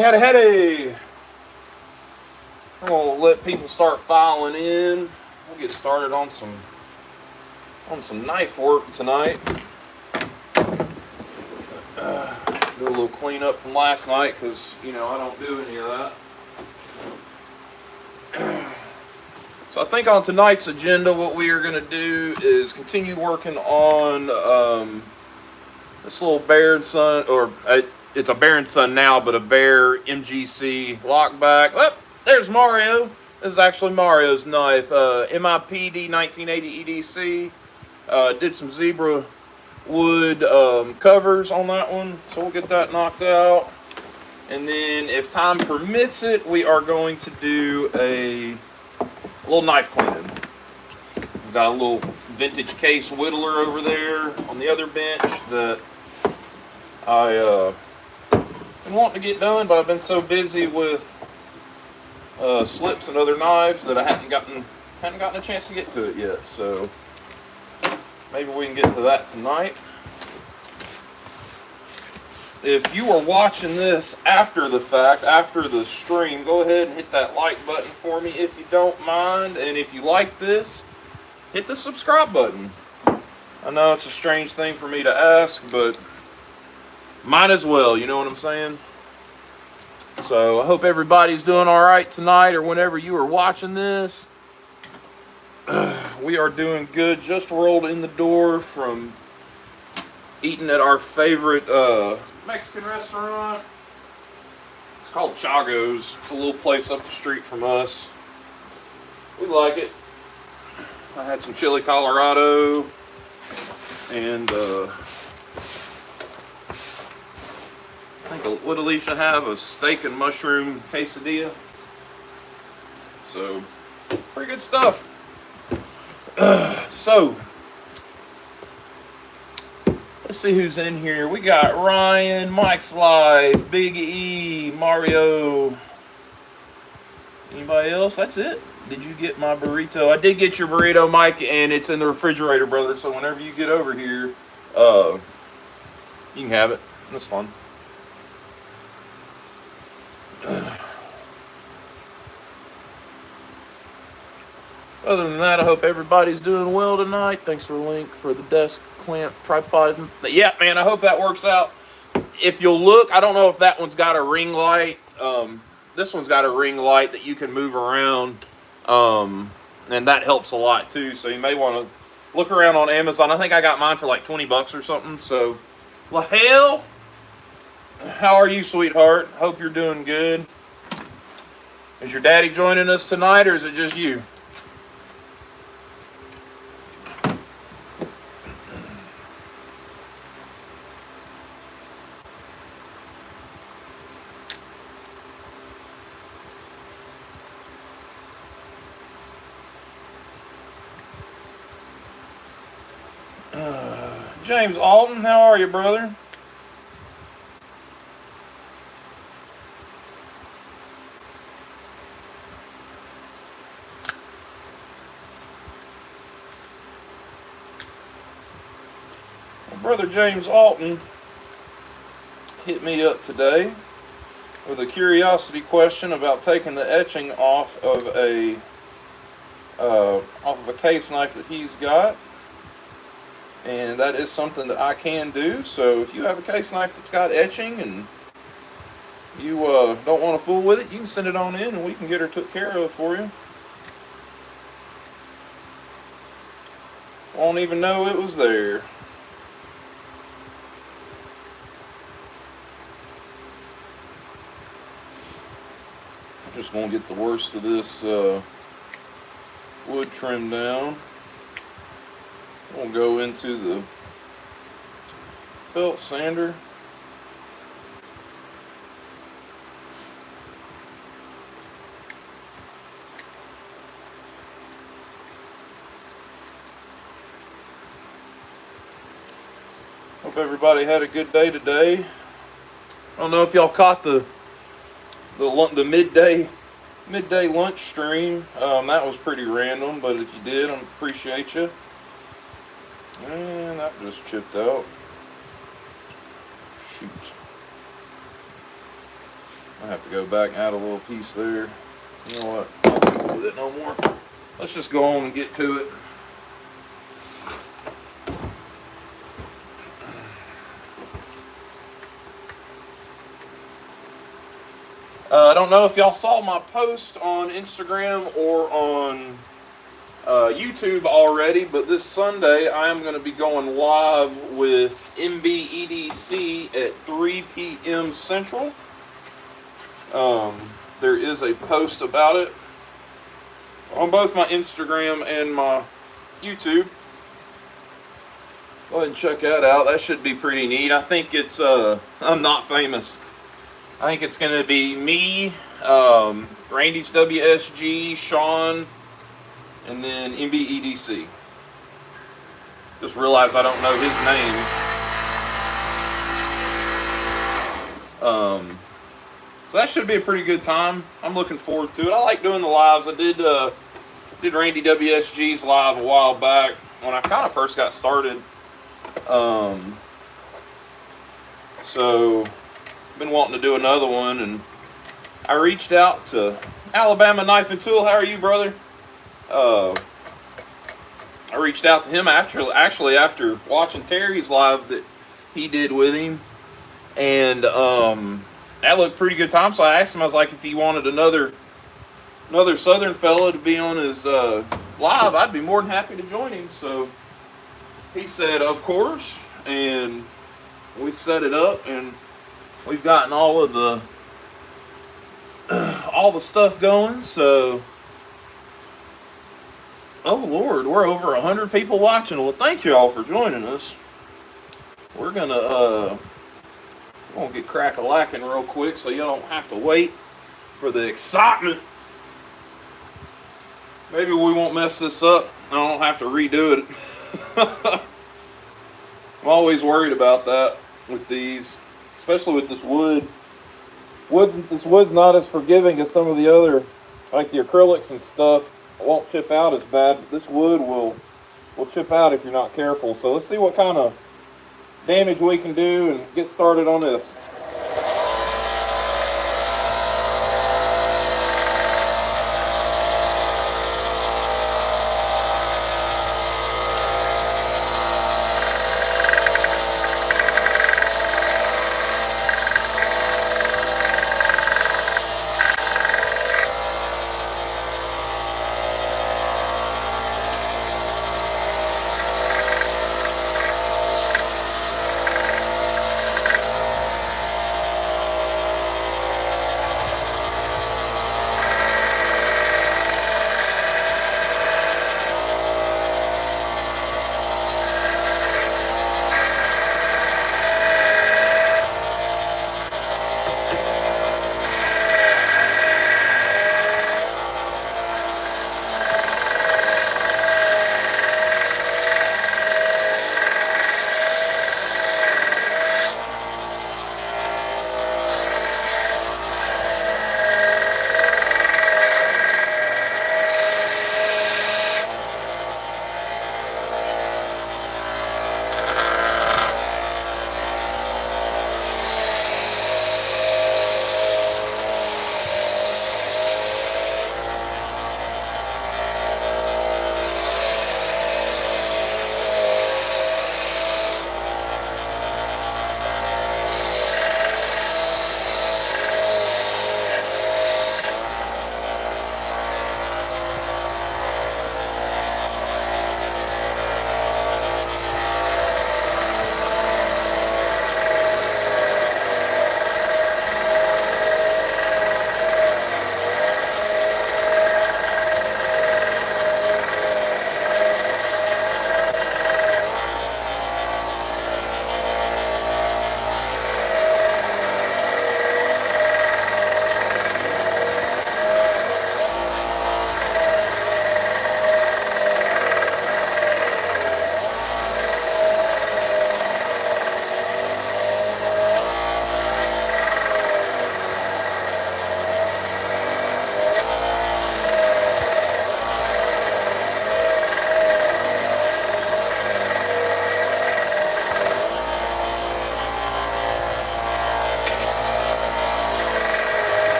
Howdy. I'm gonna let people start filing in. We'll get started on some knife work tonight. Do a little cleanup from last night because I don't do any of that. So I think on tonight's agenda, what we are gonna do is continue working on this little Bear & Son, or it's a Bear & Son now, but a Bear MGC lockback. Oh, there's Mario. This is actually Mario's knife. MIPD 1980 EDC. Did some zebra wood covers on that one, so we'll get that knocked out. And then, if time permits it, we are going to do a little knife cleaning. We've got a little vintage case whittler over there on the other bench that I been wanting to get done, but I've been so busy with slips and other knives that I hadn't gotten a chance to get to it yet. So maybe we can get to that tonight. If you are watching this after the fact, after the stream, go ahead and hit that like button for me if you don't mind. And if you like this, hit the subscribe button. I know it's a strange thing for me to ask, but might as well, you know what I'm saying? So I hope everybody's doing all right tonight, or whenever you are watching this. We are doing good. Just rolled in the door from eating at our favorite Mexican restaurant. It's called Chago's. It's a little place up the street from us. We like it. I had some chili Colorado and I think, what did Alicia have? A steak and mushroom quesadilla. So, pretty good stuff. So, let's see who's in here. We got Ryan, Mike's Life, Big E, Mario. Anybody else? That's it. Did you get my burrito? I did get your burrito, Mike, and it's in the refrigerator, brother. So whenever you get over here, you can have it. That's fun. Other than that, I hope everybody's doing well tonight. Thanks for the link for the desk clamp tripod. Yeah, man, I hope that works out. If you'll look, I don't know if that one's got a ring light. This one's got a ring light that you can move around, and that helps a lot too. So you may want to look around on Amazon. I think I got mine for like 20 bucks or something. So, Lahale, how are you, sweetheart? Hope you're doing good. Is your daddy joining us tonight, or is it just you? James Alton, how are you, brother? Well, Brother James Alton hit me up today with a curiosity question about taking the etching off of a case knife that he's got. And that is something that I can do. So if you have a case knife that's got etching and you don't want to fool with it, you can send it on in and we can get her took care of for you. Won't even know it was there. I'm just going to get the worst of this wood trim down. We'll go into the belt sander. Hope everybody had a good day today. I don't know if y'all caught the midday lunch stream. That was pretty random, but if you did, I appreciate you. And that just chipped out. Shoot. I have to go back and add a little piece there. You know what? I don't deal with it no more. Let's just go on and get to it. I don't know if y'all saw my post on Instagram or on YouTube already, but this Sunday I am going to be going live with MBEDC at 3 p.m. Central. There is a post about it on both my Instagram and my YouTube. Go ahead and check that out. That should be pretty neat. I think it's, I'm not famous. I think it's going to be me, Randy's WSG, Sean, and then MBEDC. Just realized I don't know his name. So that should be a pretty good time. I'm looking forward to it. I like doing the lives. I did Randy WSG's live a while back when I kind of first got started. So been wanting to do another one, and I reached out to Alabama Knife and Tool. How are you, brother? I reached out to him actually after watching Terry's live that he did with him, and that looked pretty good time. So I asked him, I was like, if he wanted another Southern fella to be on his live, I'd be more than happy to join him. So he said, of course, and we set it up, and we've gotten all of the stuff going. So, oh Lord, we're over 100 people watching. Well, thank you all for joining us. We're gonna get crack-a-lacking real quick, so you don't have to wait for the excitement. Maybe we won't mess this up. I don't have to redo it. I'm always worried about that with these. Especially with this wood. This wood's not as forgiving as some of the other, like the acrylics and stuff. It won't chip out as bad, but this wood will chip out if you're not careful. So let's see what kind of damage we can do and get started on this.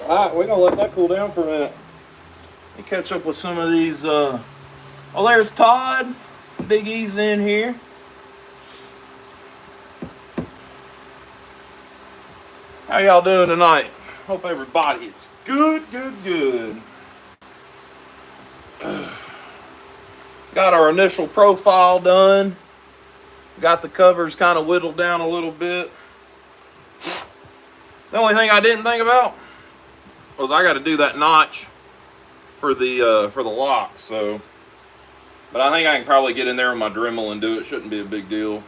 Alright, we're gonna let that cool down for a minute. And catch up with some of these. Oh, there's Todd. Big E's in here. How y'all doing tonight? Hope everybody is good. Got our initial profile done. Got the covers kind of whittled down a little bit. The only thing I didn't think about was I got to do that notch for the lock. So, but I think I can probably get in there with my Dremel and do it. Shouldn't be a big deal.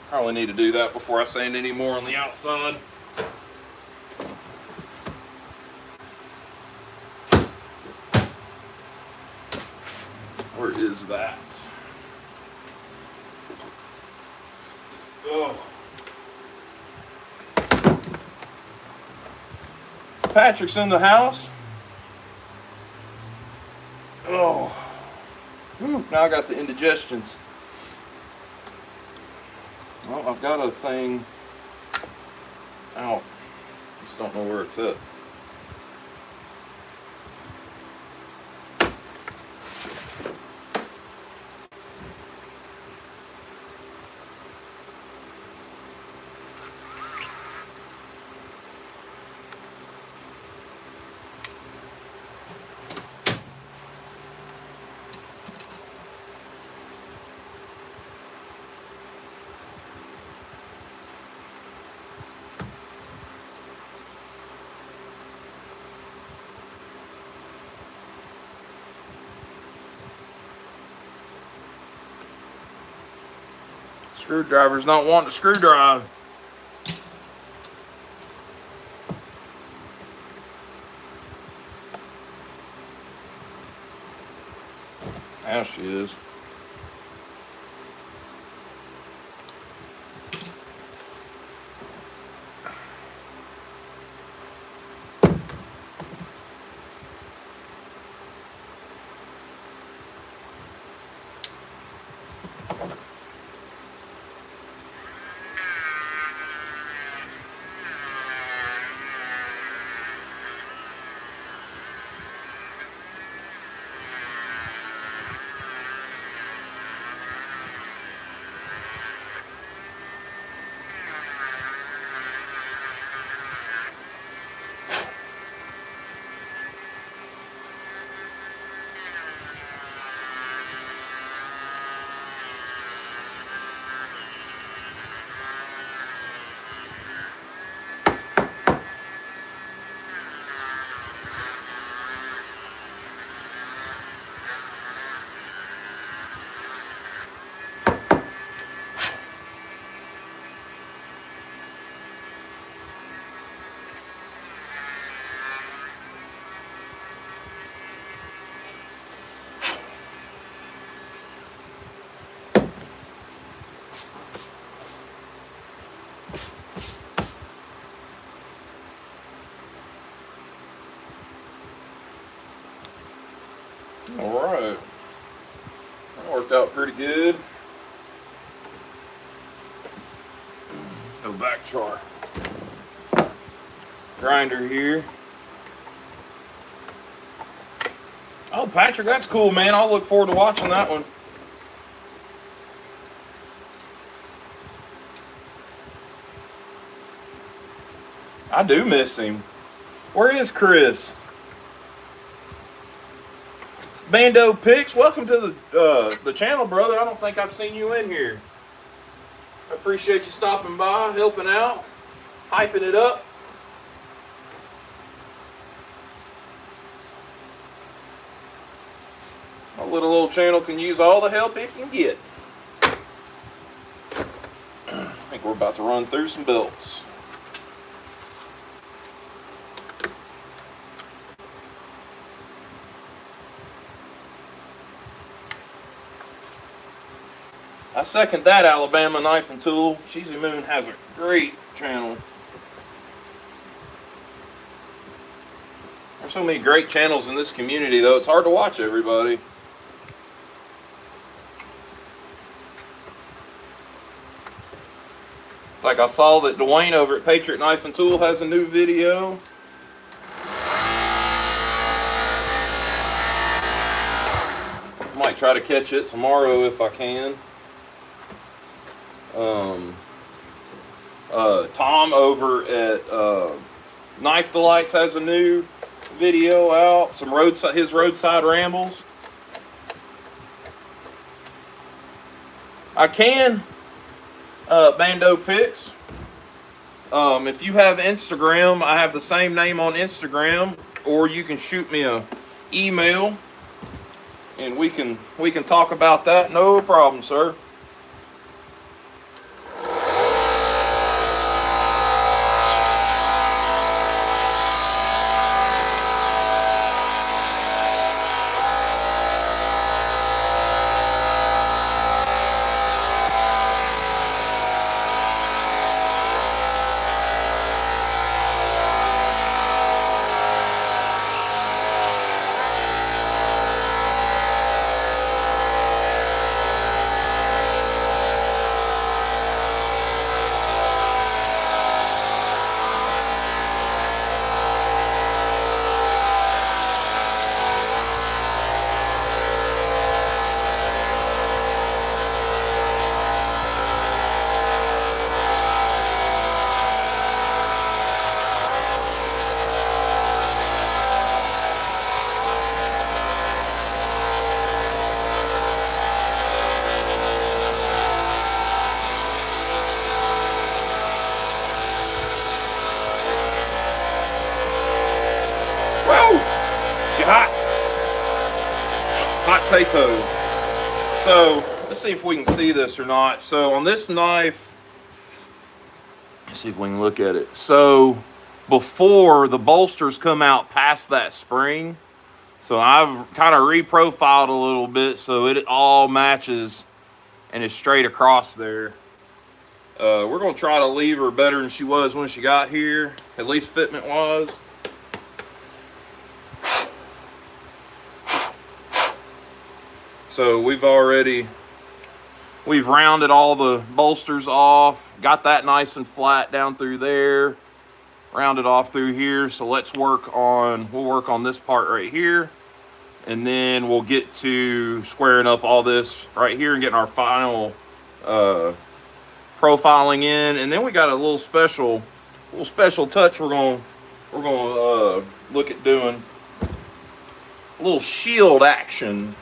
Probably need to do that before I sand any more on the outside. Where is that? Oh. Patrick's in the house. Oh. Whew, now I got the indigestions. Well, I've got a thing out. Just don't know where it's at. Screwdriver's not wanting to screw drive. Now she is. All right, that worked out pretty good. No back char. Grinder here. Oh, Patrick, that's cool, man. I'll look forward to watching that one. I do miss him. Where is Chris? Bando Picks, welcome to the channel, brother. I don't think I've seen you in here. I appreciate you stopping by, helping out, hyping it up. My little old channel can use all the help it can get. I think we're about to run through some belts. I second that, Alabama Knife and Tool. Cheesy Moon has a great channel. There's so many great channels in this community, though. It's hard to watch everybody. It's like I saw that Dwayne over at Patriot Knife and Tool has a new video. try to catch it tomorrow if I can. Tom over at Knife Delights has a new video out. His roadside rambles. I can Bando Pics. If you have Instagram, I have the same name on Instagram, or you can shoot me a email, and we can talk about that. No problem, sir. Hot potato. So let's see if we can see this or not. So on this knife, let's see if we can look at it. So before the bolsters come out past that spring, so I've kind of reprofiled a little bit so it all matches and is straight across there. We're gonna try to leave her better than she was when she got here, at least fitment wise. So we've rounded all the bolsters off, got that nice and flat down through there, rounded off through here. So we'll work on this part right here, and then we'll get to squaring up all this right here and getting our final profiling in. And then we got a little special touch we're gonna look at doing, a little shield action.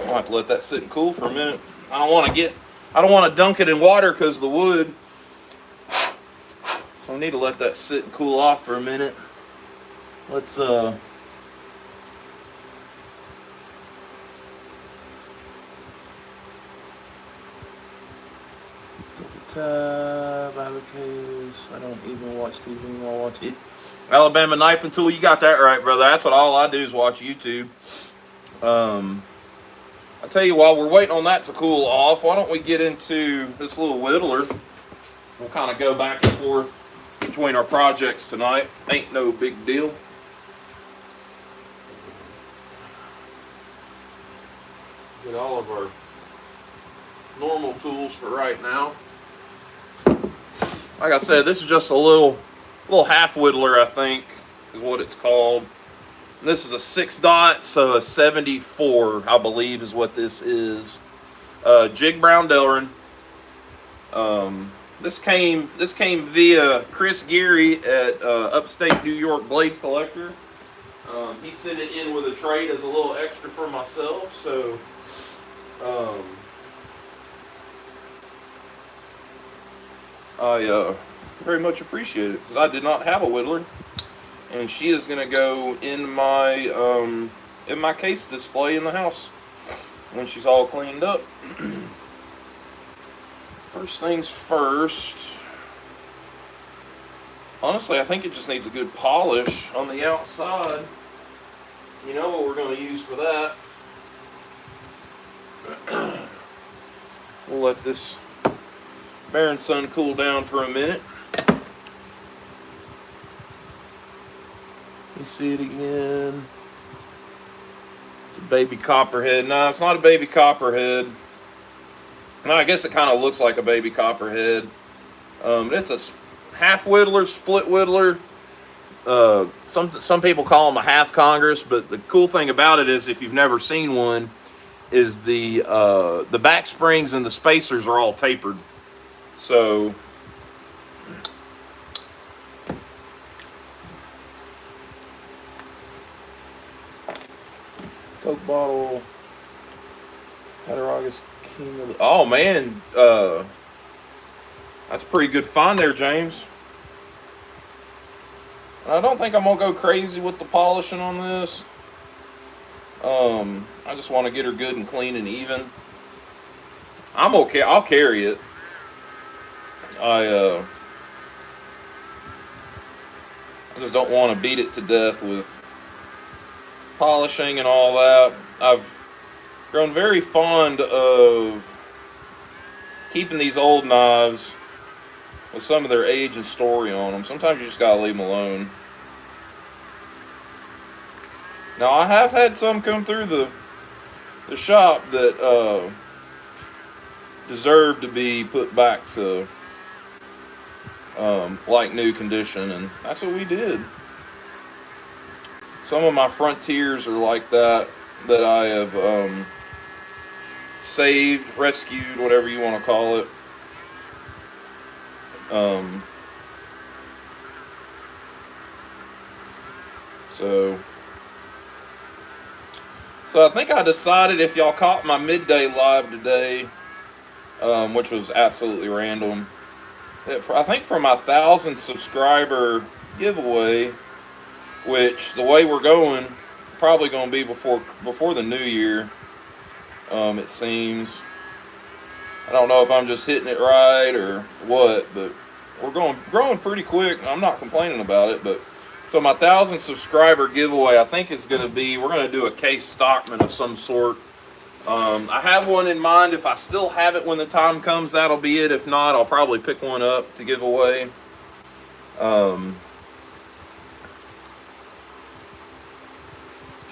I'll have to let that sit and cool for a minute. I don't want to dunk it in water because of the wood. So I need to let that sit and cool off for a minute. Let's tab, avocados. I don't even watch TV anymore. I watch it. Alabama Knife and Tool. You got that right, brother. That's what all I do is watch YouTube. I tell you, while we're waiting on that to cool off, why don't we get into this little whittler? We'll kind of go back and forth between our projects tonight. Ain't no big deal. Get all of our normal tools for right now. Like I said, this is just a little half whittler, I think, is what it's called. This is a 6-dot, so a 74, I believe, is what this is. Jig Brown Delrin. This came via Chris Geary at Upstate New York Blade Collector. He sent it in with a trade as a little extra for myself, so I very much appreciate it, because I did not have a whittler. And she is going to go in my case display in the house when she's all cleaned up. First things first. Honestly, I think it just needs a good polish on the outside. You know what we're going to use for that. We'll let this Baron Sun cool down for a minute. You see it again. It's a baby copperhead. No, it's not a baby copperhead. No, I guess it kind of looks like a baby copperhead. It's a half whittler, split whittler. Some people call them a half Congress, but the cool thing about it is, if you've never seen one, is the back springs and the spacers are all tapered. So Coke bottle, Cattaraugus King of the, oh man, that's a pretty good find there, James. I don't think I'm gonna go crazy with the polishing on this. I just want to get her good and clean and even. I'm okay. I'll carry it. I just don't want to beat it to death with polishing and all that. I've grown very fond of keeping these old knives with some of their age and story on them. Sometimes you just gotta leave them alone. Now, I have had some come through the shop that deserve to be put back to like new condition, and that's what we did. Some of my Frontiers are like that I have saved, rescued, whatever you want to call it. So I think I decided, if y'all caught my midday live today, which was absolutely random, that I think for my 1,000 subscriber giveaway, which the way we're going, probably going to be before the new year, it seems. I don't know if I'm just hitting it right or what, but we're growing pretty quick. I'm not complaining about it, but so my 1,000 subscriber giveaway, I think is going to be, we're going to do a case Stockman of some sort. I have one in mind. If I still have it when the time comes, that'll be it. If not, I'll probably pick one up to give away.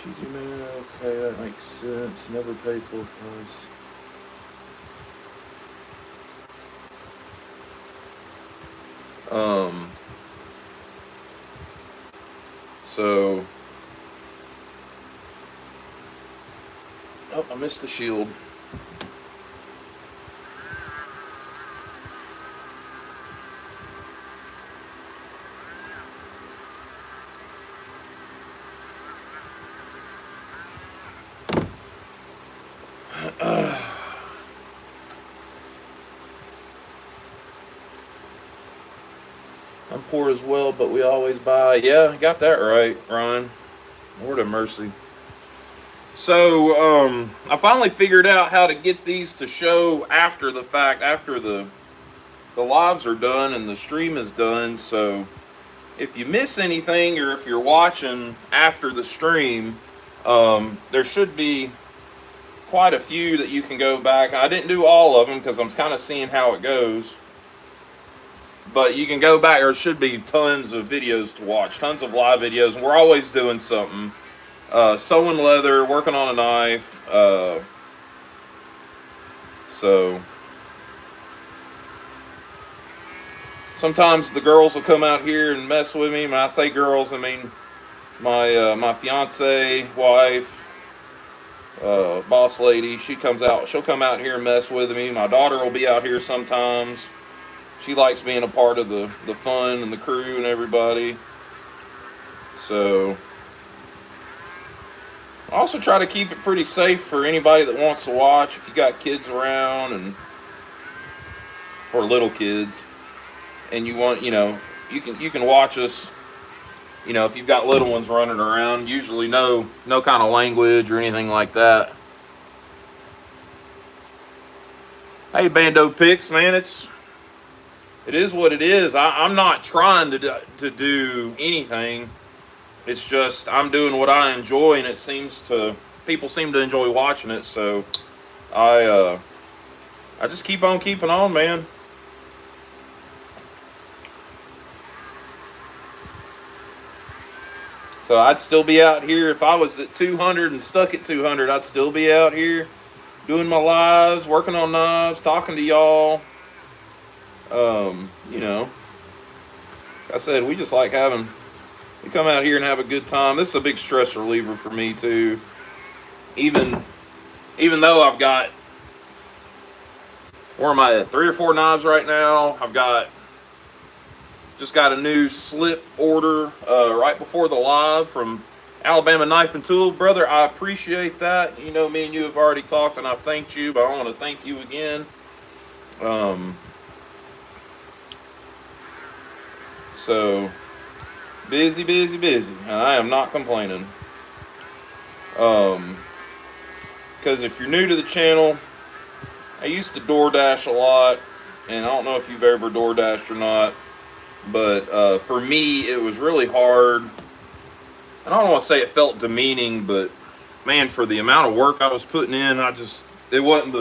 Cheesy man, okay, that makes sense. Never paid full price. So, oh, I missed the shield. I'm poor as well, but we always buy. Yeah, got that right, Ryan. Lord have mercy. So, I finally figured out how to get these to show after the fact, after the lives are done and the stream is done. So, if you miss anything, or if you're watching after the stream, there should be quite a few that you can go back. I didn't do all of them because I'm kind of seeing how it goes. But you can go back. There should be tons of videos to watch, tons of live videos. And we're always doing something. Sewing leather, working on a knife. So sometimes the girls will come out here and mess with me. When I say girls, I mean my fiance, wife, boss lady. She'll come out here and mess with me. My daughter will be out here sometimes. She likes being a part of the fun and the crew and everybody. So I also try to keep it pretty safe for anybody that wants to watch. If you got kids around or little kids, and you want, you can watch us. If you've got little ones running around, usually no kind of language or anything like that. Hey, Bando Picks, man, it is what it is. I'm not trying to do anything. It's just I'm doing what I enjoy, and people seem to enjoy watching it. So I just keep on keeping on, man. So I'd still be out here if I was at 200 and stuck at 200. I'd still be out here doing my lives, working on knives, talking to y'all. You know, like I said, we just like we come out here and have a good time. This is a big stress reliever for me too. Even though I've got, where am I at? 3 or 4 knives right now. Just got a new slip order right before the live from Alabama Knife and Tool. Brother, I appreciate that. You know, me and you have already talked and I've thanked you, but I want to thank you again. So, busy. And I am not complaining. Because if you're new to the channel, I used to DoorDash a lot. And I don't know if you've ever DoorDashed or not. But for me, it was really hard. And I don't want to say it felt demeaning, but man, for the amount of work I was putting in, it wasn't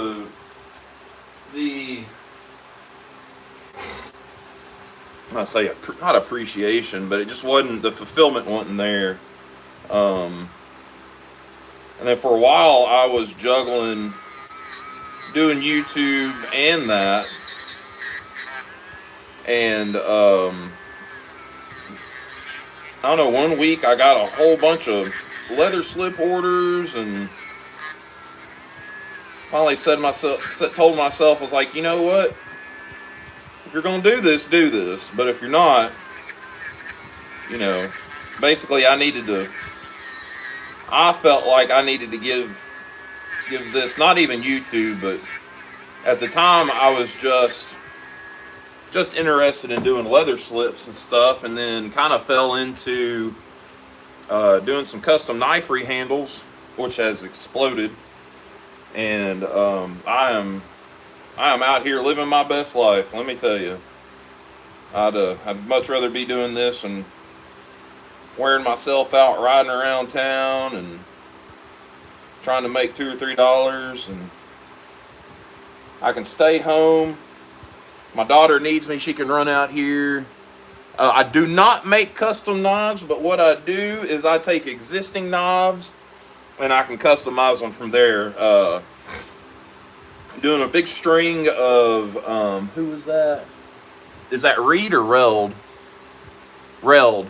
not appreciation, but it just wasn't, the fulfillment wasn't there. And then for a while, I was juggling doing YouTube and that. And I don't know, one week I got a whole bunch of leather slip orders, and finally told myself, I was like, you know what? If you're going to do this, do this. But if you're not, you know, basically I felt like I needed to give this, not even YouTube, but at the time I was just interested in doing leather slips and stuff, and then kind of fell into doing some custom knife rehandles, which has exploded. And I am out here living my best life, let me tell you. I'd much rather be doing this and wearing myself out riding around town and trying to make $2 or $3, and I can stay home. My daughter needs me, she can run out here. I do not make custom knives, but what I do is I take existing knives and I can customize them from there. Doing a big string of, who was that? Is that Reed or Reld? Reld.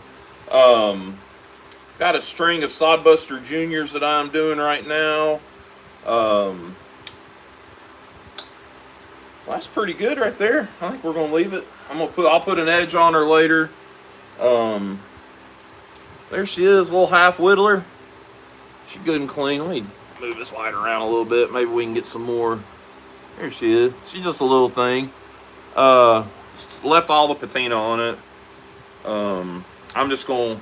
Got a string of Sodbuster Juniors that I'm doing right now. Well, that's pretty good right there. I think we're gonna leave it. I'll put an edge on her later. There she is, little half whittler. She's good and clean. Let me move this light around a little bit. Maybe we can get some more. There she is. She's just a little thing. Left all the patina on it. I'm just gonna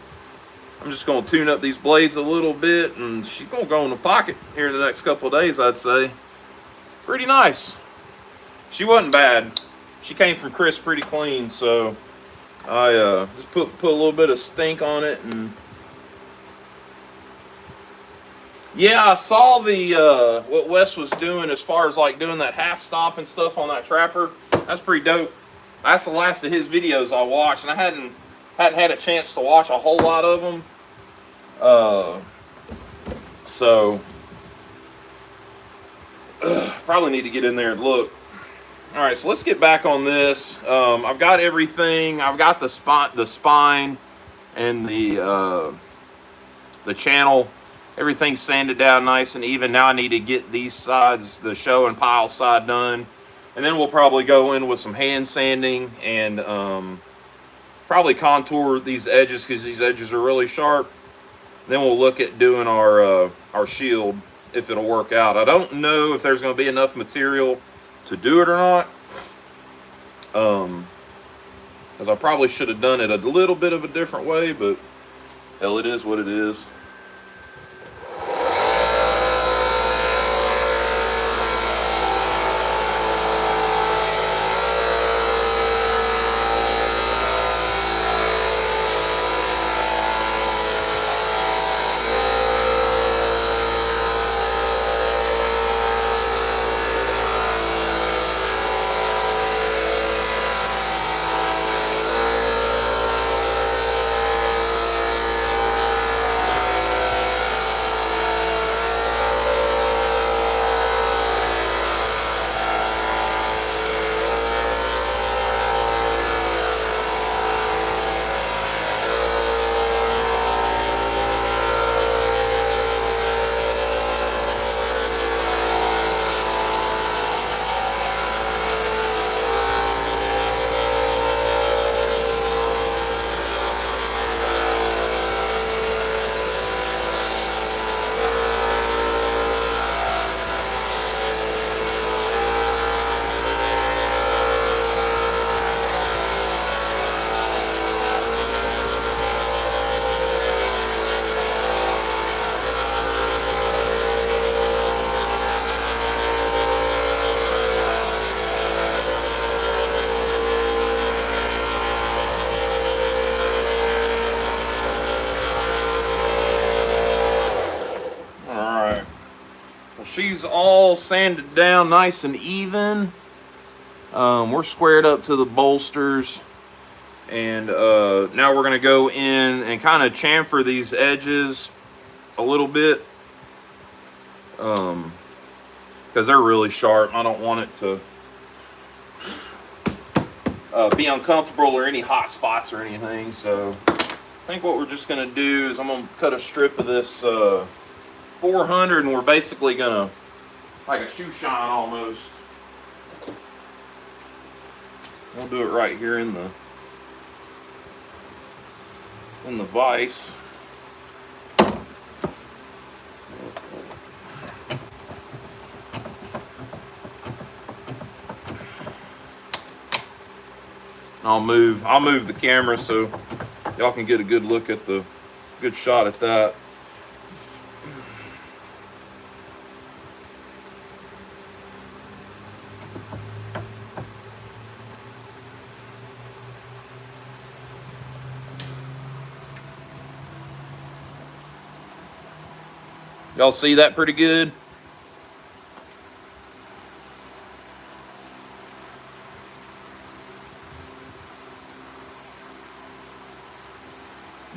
tune up these blades a little bit, and she's gonna go in the pocket here in the next couple of days, I'd say. Pretty nice. She wasn't bad. She came from Chris pretty clean, so I just put a little bit of stink on it. And yeah, I saw the what Wes was doing as far as like doing that half stop and stuff on that trapper. That's pretty dope. That's the last of his videos I watched, and I hadn't had a chance to watch a whole lot of them. So probably need to get in there and look. All right, so let's get back on this. I've got everything. I've got the spine and the channel. Everything's sanded down nice and even. Now I need to get these sides, the show and pile side, done. And then we'll probably go in with some hand sanding and probably contour these edges because these edges are really sharp. Then we'll look at doing our shield if it'll work out. I don't know if there's going to be enough material to do it or not, because I probably should have done it a little bit of a different way, but hell, it is what it is. she's all sanded down nice and even. We're squared up to the bolsters. And now we're going to go in and kind of chamfer these edges a little bit. Because they're really sharp. I don't want it to be uncomfortable or any hot spots or anything. So I think what we're just going to do is I'm going to cut a strip of this 400, and we're basically going to, like a shoe shine almost. We'll do it right here in the vise. I'll move the camera so y'all can get a good look at the good shot at that. Y'all see that pretty good?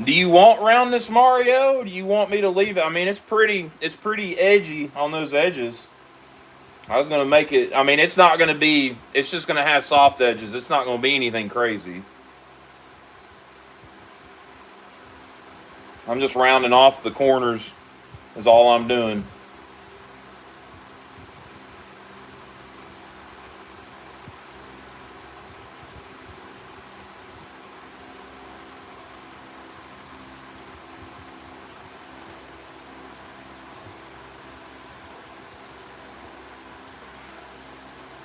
Do you want roundness, Mario? Do you want me to leave it? I mean, it's pretty edgy on those edges. I was gonna make it, I mean, it's not gonna be, it's just gonna have soft edges. It's not gonna be anything crazy. I'm just rounding off the corners is all I'm doing.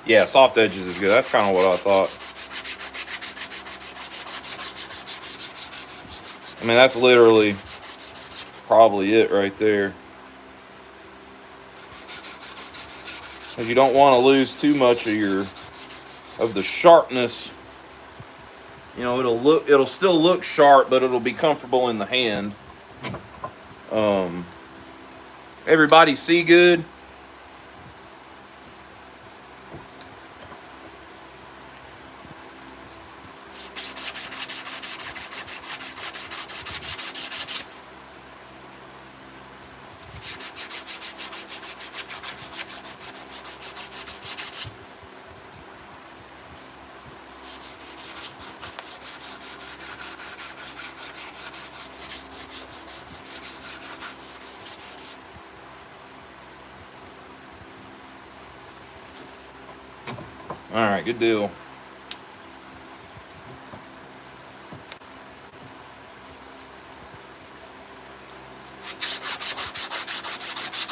Yeah, soft edges is good. That's kind of what I thought. I mean, that's literally probably it right there. Because you don't want to lose too much of the sharpness. You know, it'll still look sharp, but it'll be comfortable in the hand. Everybody see good? All right, good deal.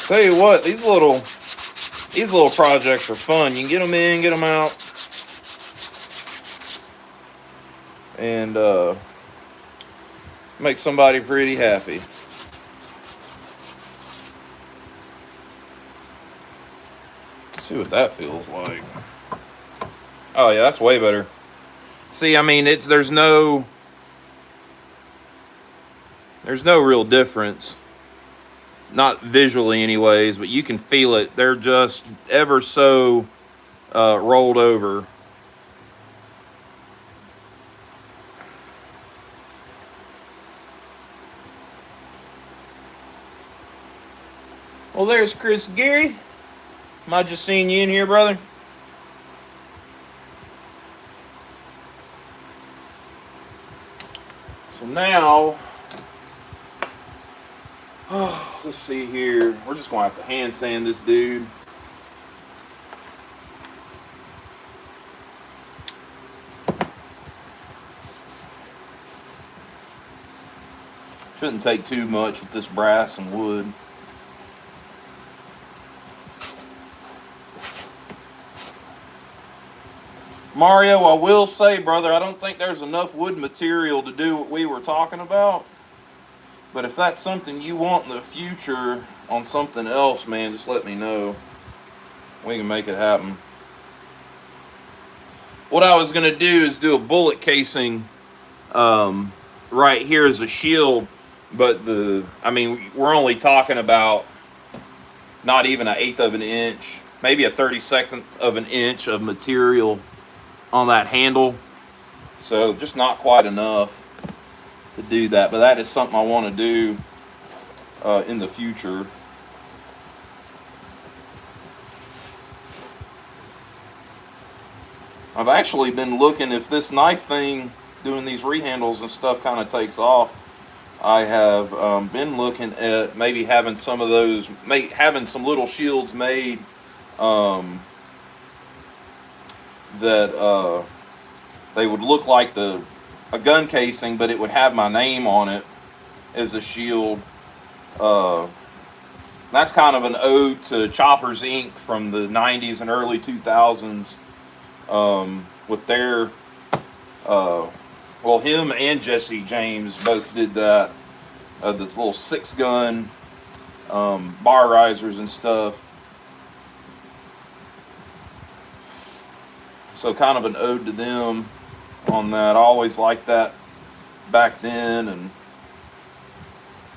Tell you what, these little projects are fun. You can get them in, get them out, and make somebody pretty happy. Let's see what that feels like. Oh yeah, that's way better. See, I mean, there's no real difference. Not visually anyways, but you can feel it. They're just ever so rolled over. Well, there's Chris Geary. Am I just seeing you in here, brother? So now, let's see here. We're just going to have to hand sand this dude. Shouldn't take too much with this brass and wood. Mario, I will say, brother, I don't think there's enough wood material to do what we were talking about. But if that's something you want in the future on something else, man, just let me know. We can make it happen. What I was going to do is do a bullet casing right here as a shield. But we're only talking about not even an eighth of an inch, maybe a 32nd of an inch of material on that handle. So just not quite enough to do that, but that is something I want to do in the future. I've actually been looking, if this knife thing, doing these rehandles and stuff, kind of takes off, I have been looking at maybe having some of those, having some little shields made that they would look like a gun casing, but it would have my name on it as a shield. That's kind of an ode to Choppers Inc. from the 90s and early 2000s. With their, well, him and Jesse James both did that. This little 6-gun bar risers and stuff. So kind of an ode to them on that. I always liked that back then, and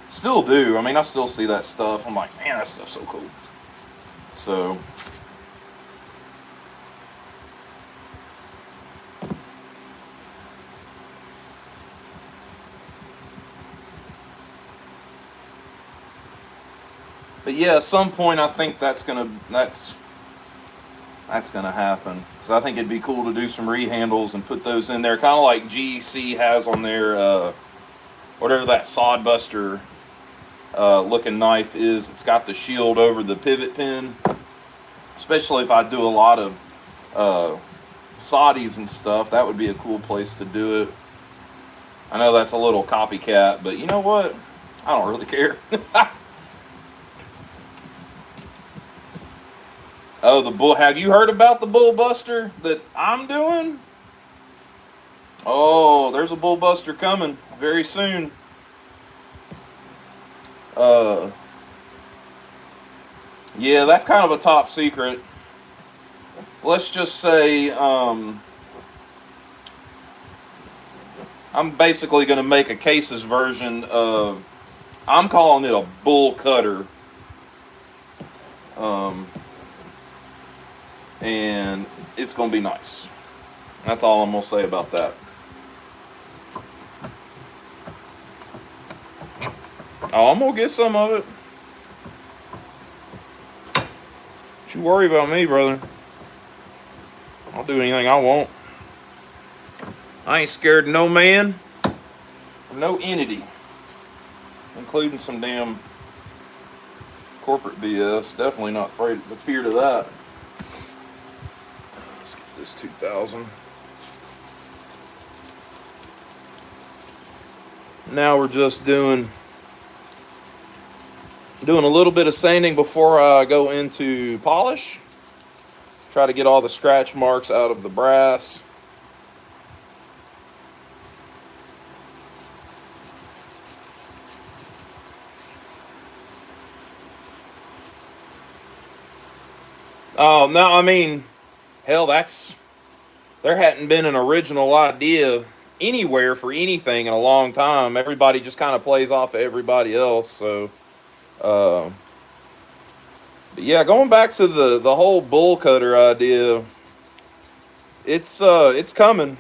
still do. I mean, I still see that stuff. I'm like, man, that stuff's so cool. So but yeah, at some point I think that's gonna happen. So I think it'd be cool to do some rehandles and put those in there, kind of like GEC has on their whatever that sodbuster looking knife is. It's got the shield over the pivot pin. Especially if I do a lot of soddies and stuff, that would be a cool place to do it. I know that's a little copycat, but you know what? I don't really care. Oh, the bull. Have you heard about the bull buster that I'm doing? Oh, there's a bull buster coming very soon. Yeah, that's kind of a top secret. Let's just say I'm basically going to make a case's version of, I'm calling it a bull cutter. And it's going to be nice. That's all I'm going to say about that. Oh, I'm going to get some of it. Don't you worry about me, brother. I'll do anything I want. I ain't scared of no man or no entity, including some damn corporate BS. Definitely not feared of that. Let's get this 2000. Now we're just doing a little bit of sanding before I go into polish. Try to get all the scratch marks out of the brass. Oh, no, I mean, hell, there hadn't been an original idea anywhere for anything in a long time. Everybody just kind of plays off of everybody else, so, but yeah, going back to the whole bull cutter idea, it's coming.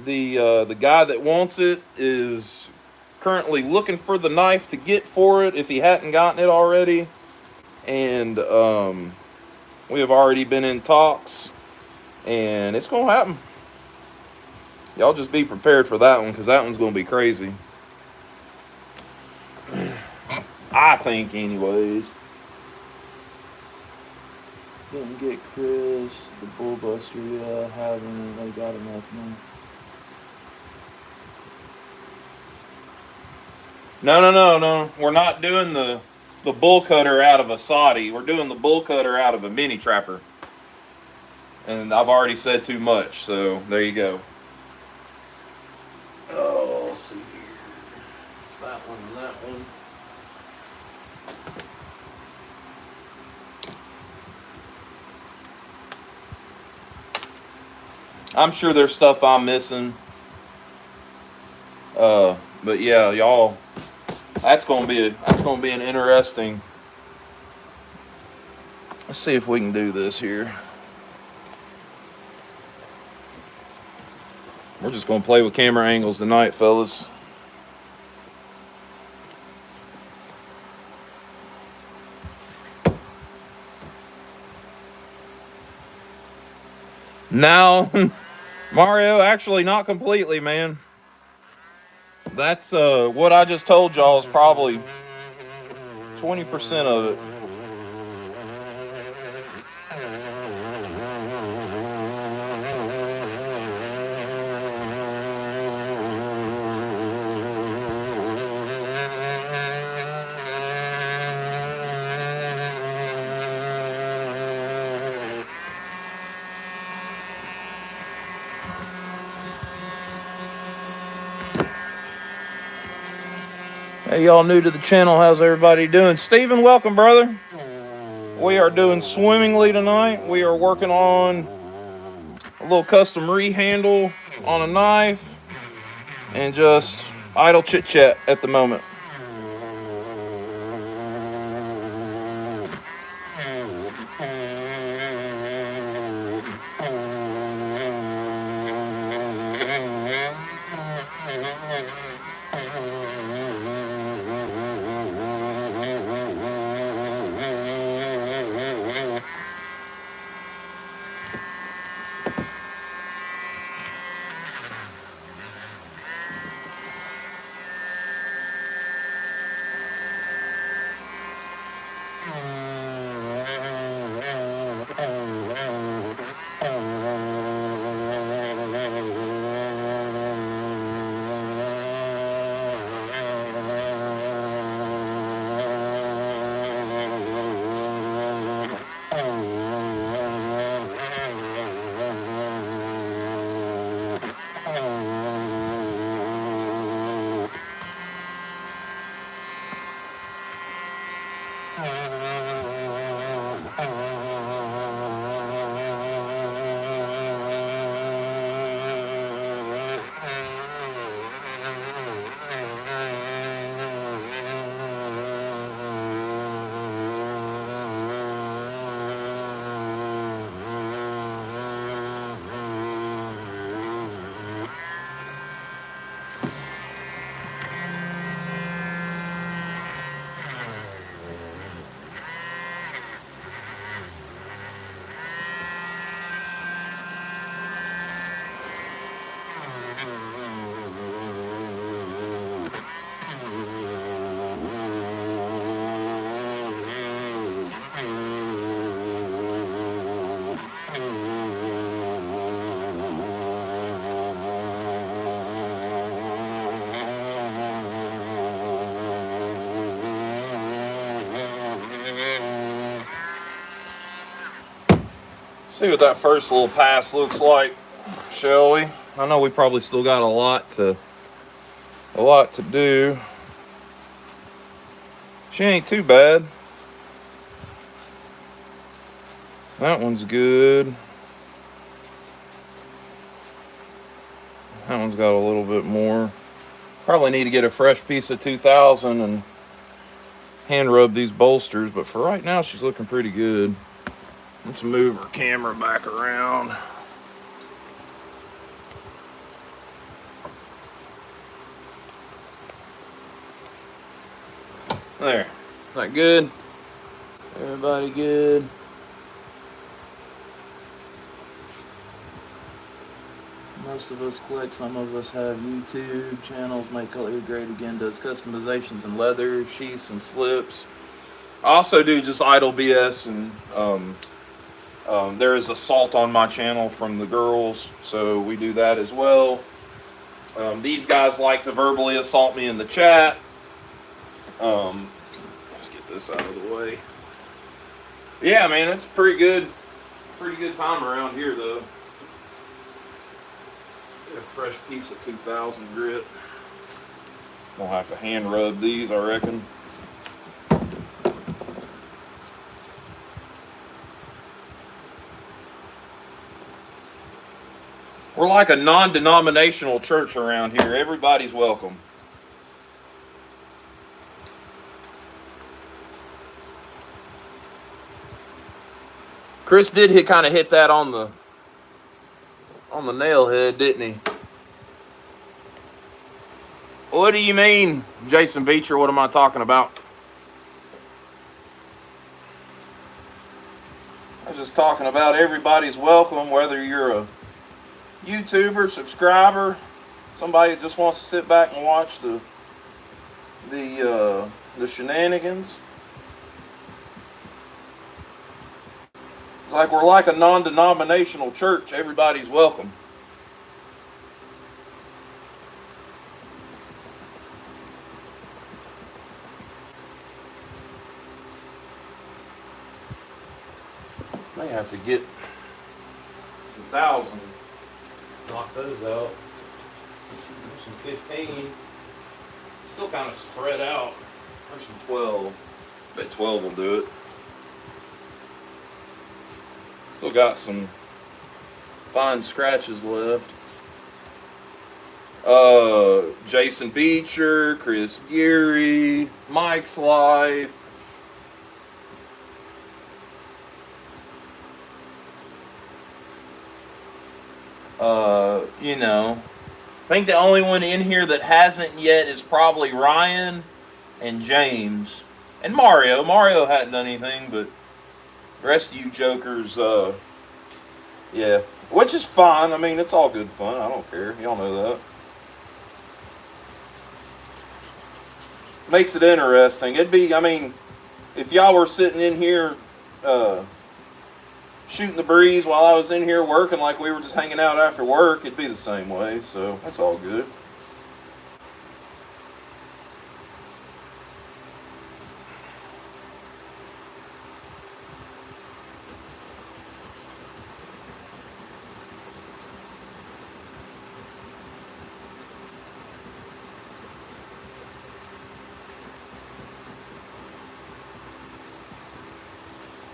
The guy that wants it is currently looking for the knife to get for it if he hadn't gotten it already, and we have already been in talks, and it's gonna happen. Y'all just be prepared for that one, because that one's gonna be crazy. I think, anyways. Didn't get Chris, the bull buster, yeah, haven't, they got enough money. No. We're not doing the bull cutter out of a soddy. We're doing the bull cutter out of a mini trapper. And I've already said too much, so there you go. Oh, let's see here. It's that one and that one. I'm sure there's stuff I'm missing. But yeah, y'all, that's gonna be an interesting Let's see if we can do this here. We're just going to play with camera angles tonight, fellas. Now, Mario, actually not completely, man. That's what I just told y'all is probably 20% of it. Hey, y'all new to the channel, how's everybody doing? Steven, welcome, brother. We are doing swimmingly tonight. We are working on a little custom rehandle on a knife and just idle chit chat at the moment. See what that first little pass looks like, shall we? I know we probably still got a lot to do. She ain't too bad. That one's good. That one's got a little bit more. Probably need to get a fresh piece of 2000 and hand rub these bolsters, but for right now she's looking pretty good. Let's move her camera back around. There. Is that good? Everybody good? Most of us click, some of us have YouTube channels. Make Cutlery Great Again does customizations in leather, sheaths, and slips. I also do just idle BS, and there is assault on my channel from the girls, so we do that as well. These guys like to verbally assault me in the chat. Let's get this out of the way. Yeah, man, it's pretty good time around here, though. Get a fresh piece of 2000 grit. We'll have to hand rub these, I reckon. We're like a non-denominational church around here. Everybody's welcome. Chris did kind of hit that on the nail head, didn't he? What do you mean, Jason Beecher? What am I talking about? I was just talking about everybody's welcome, whether you're a YouTuber, subscriber, somebody that just wants to sit back and watch the shenanigans. It's like we're like a non-denominational church. Everybody's welcome. May have to get some 1,000. Knock those out. There's some 15. Still kind of spread out. There's some 12. I bet 12 will do it. Still got some fine scratches left. Jason Beecher, Chris Geary, Mike's Life. You know, I think the only one in here that hasn't yet is probably Ryan and James and Mario. Mario hadn't done anything, but the rest of you jokers, yeah, which is fine. I mean, it's all good fun. I don't care. Y'all know that. Makes it interesting. It'd be, I mean, if y'all were sitting in here, shooting the breeze while I was in here working like we were just hanging out after work, it'd be the same way, so that's all good.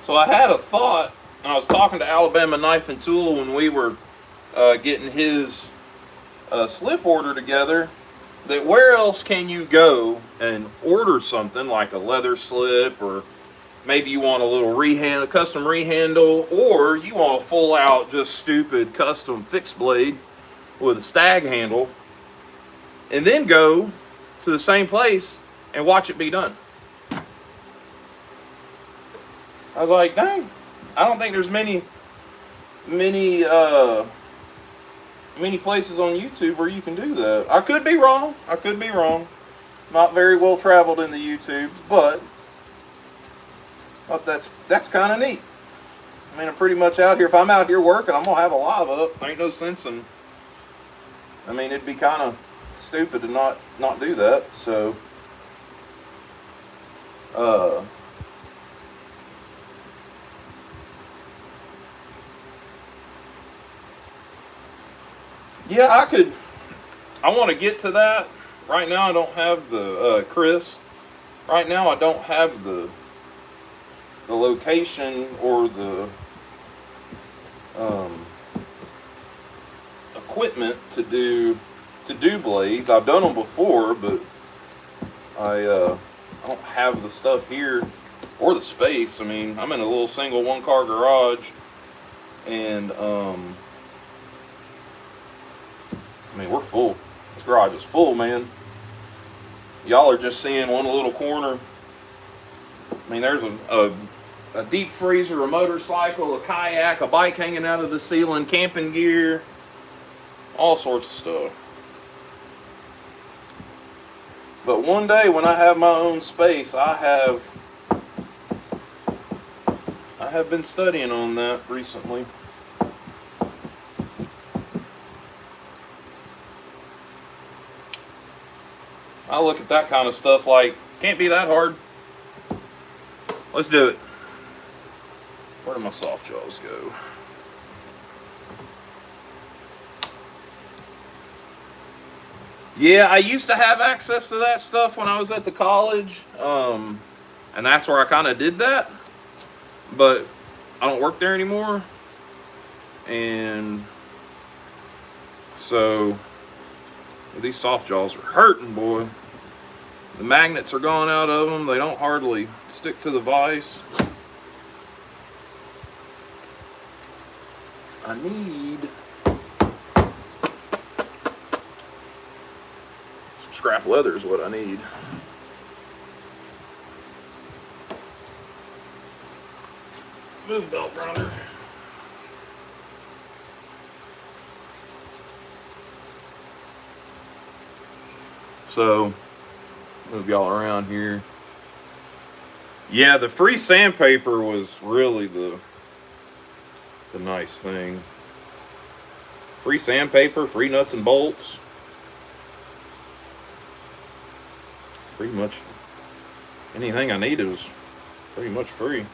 So I had a thought. I was talking to Alabama Knife and Tool when we were getting his slip order together, that where else can you go and order something like a leather slip, or maybe you want a little a custom rehandle, or you want a full out just stupid custom fixed blade with a stag handle, and then go to the same place and watch it be done. I was like, dang. I don't think there's many places on YouTube where you can do that. I could be wrong. Not very well traveled in the YouTube, but that's kind of neat. I mean, I'm pretty much out here. If I'm out here working, I'm gonna have a live up. Ain't no sense in. I mean, it'd be kind of stupid to not do that. So, yeah, I want to get to that. Right now I don't have the, Chris, right now I don't have the location or the equipment to do blades. I've done them before, but I don't have the stuff here or the space. I mean, I'm in a little single one-car garage, and I mean, we're full. This garage is full, man. Y'all are just seeing one little corner. I mean, there's a deep freezer, a motorcycle, a kayak, a bike hanging out of the ceiling, camping gear, all sorts of stuff. But one day when I have my own space, I have been studying on that recently. I look at that kind of stuff like, can't be that hard. Let's do it. Where do my soft jaws go? Yeah, I used to have access to that stuff when I was at the college. And that's where I kind of did that. But I don't work there anymore. And so these soft jaws are hurting, boy. The magnets are gone out of them. They don't hardly stick to the vise. I need some scrap leather is what I need. Move belt grinder. So, move y'all around here. Yeah, the free sandpaper was really the nice thing. Free sandpaper, free nuts and bolts. Pretty much anything I needed was pretty much free.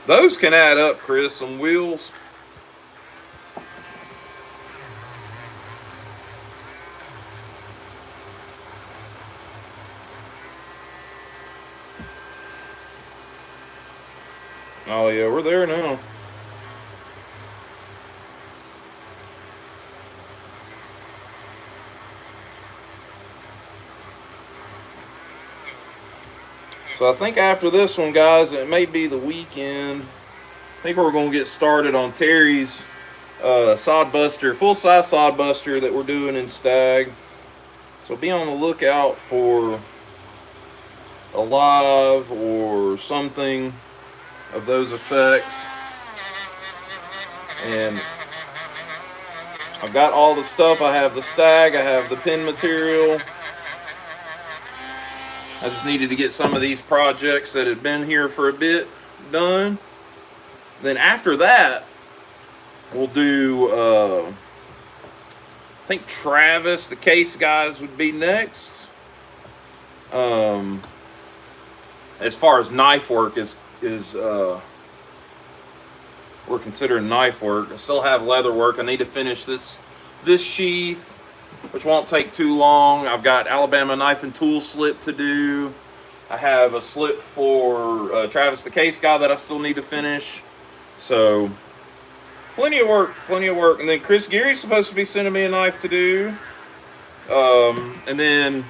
Those can add up, Chris, some wheels. Oh yeah, we're there now. So I think after this one, guys, it may be the weekend. I think we're going to get started on Terry's sod buster, full-size sod buster that we're doing in Stag. So be on the lookout for a live or something of those effects. And I've got all the stuff. I have the Stag, I have the pin material. I just needed to get some of these projects that had been here for a bit done. Then after that, we'll do, I think Travis, the case guys, would be next. As far as knife work is we're considering knife work. I still have leather work. I need to finish this sheath, which won't take too long. I've got Alabama knife and tool slip to do. I have a slip for Travis the case guy that I still need to finish. So plenty of work. And then Chris Geary's supposed to be sending me a knife to do. And then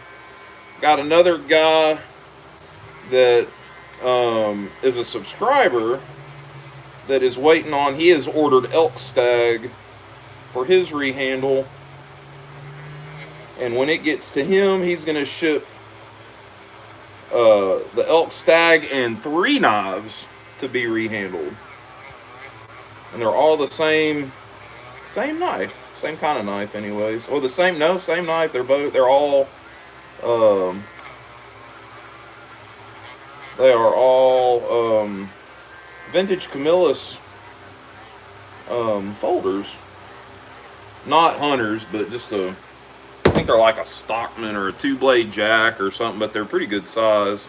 got another guy that is a subscriber that is waiting on, he has ordered elk stag for his rehandle. And when it gets to him, he's going to ship the elk stag and 3 knives to be rehandled. And they're all the same knife, same kind of knife anyways. Or same knife. They're all they are all vintage Camillus folders. Not hunters, but just I think they're like a Stockman or a 2-blade jack or something, but they're pretty good size.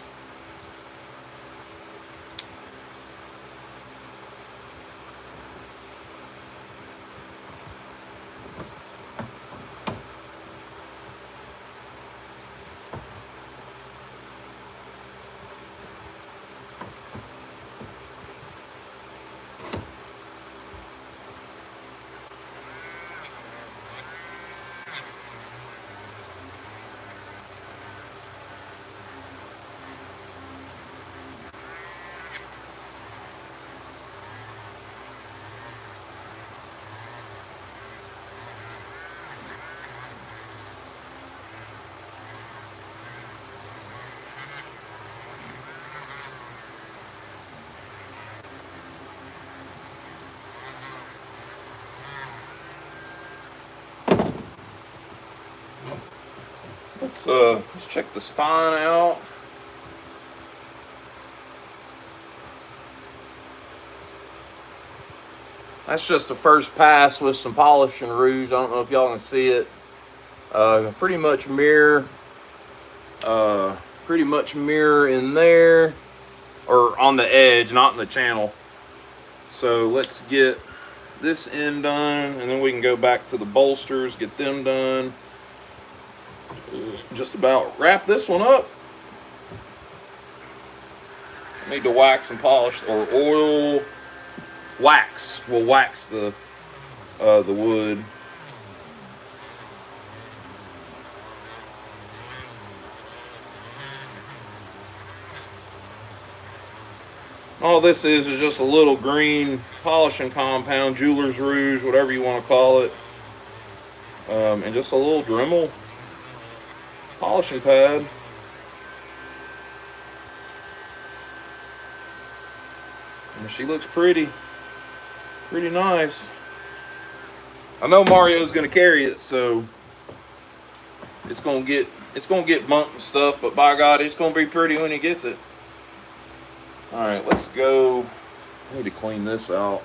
Let's check the spine out. That's just a first pass with some polish and rouge. I don't know if y'all can see it. Pretty much mirror in there, or on the edge, not in the channel. So let's get this end done, and then we can go back to the bolsters, get them done. Just about wrap this one up. Need to wax and polish, or oil wax. We'll wax the wood. All this is just a little green polishing compound, jeweler's rouge, whatever you want to call it, and just a little Dremel polishing pad. And she looks pretty nice. I know Mario's gonna carry it, so it's gonna get bumped and stuff, but by God, it's gonna be pretty when he gets it. All right, let's go. I need to clean this out.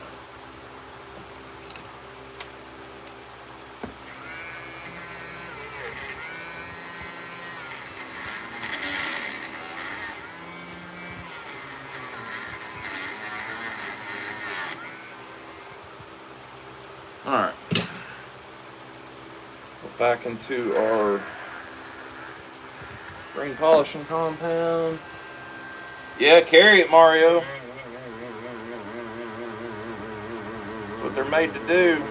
All right. Back into our green polishing compound. Yeah, carry it, Mario. That's what they're made to do.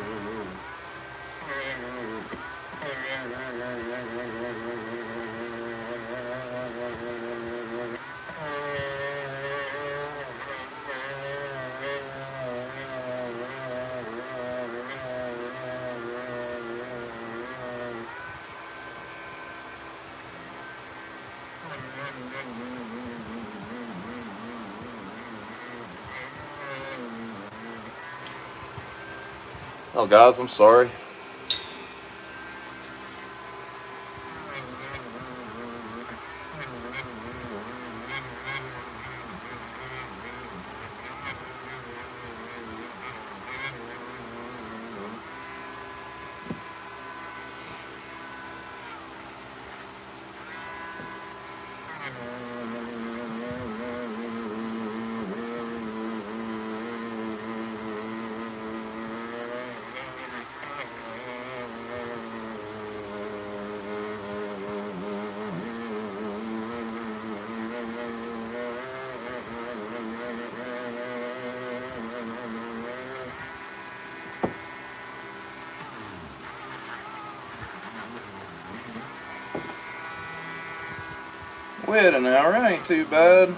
Oh, guys, I'm sorry. Wet an hour, ain't too bad.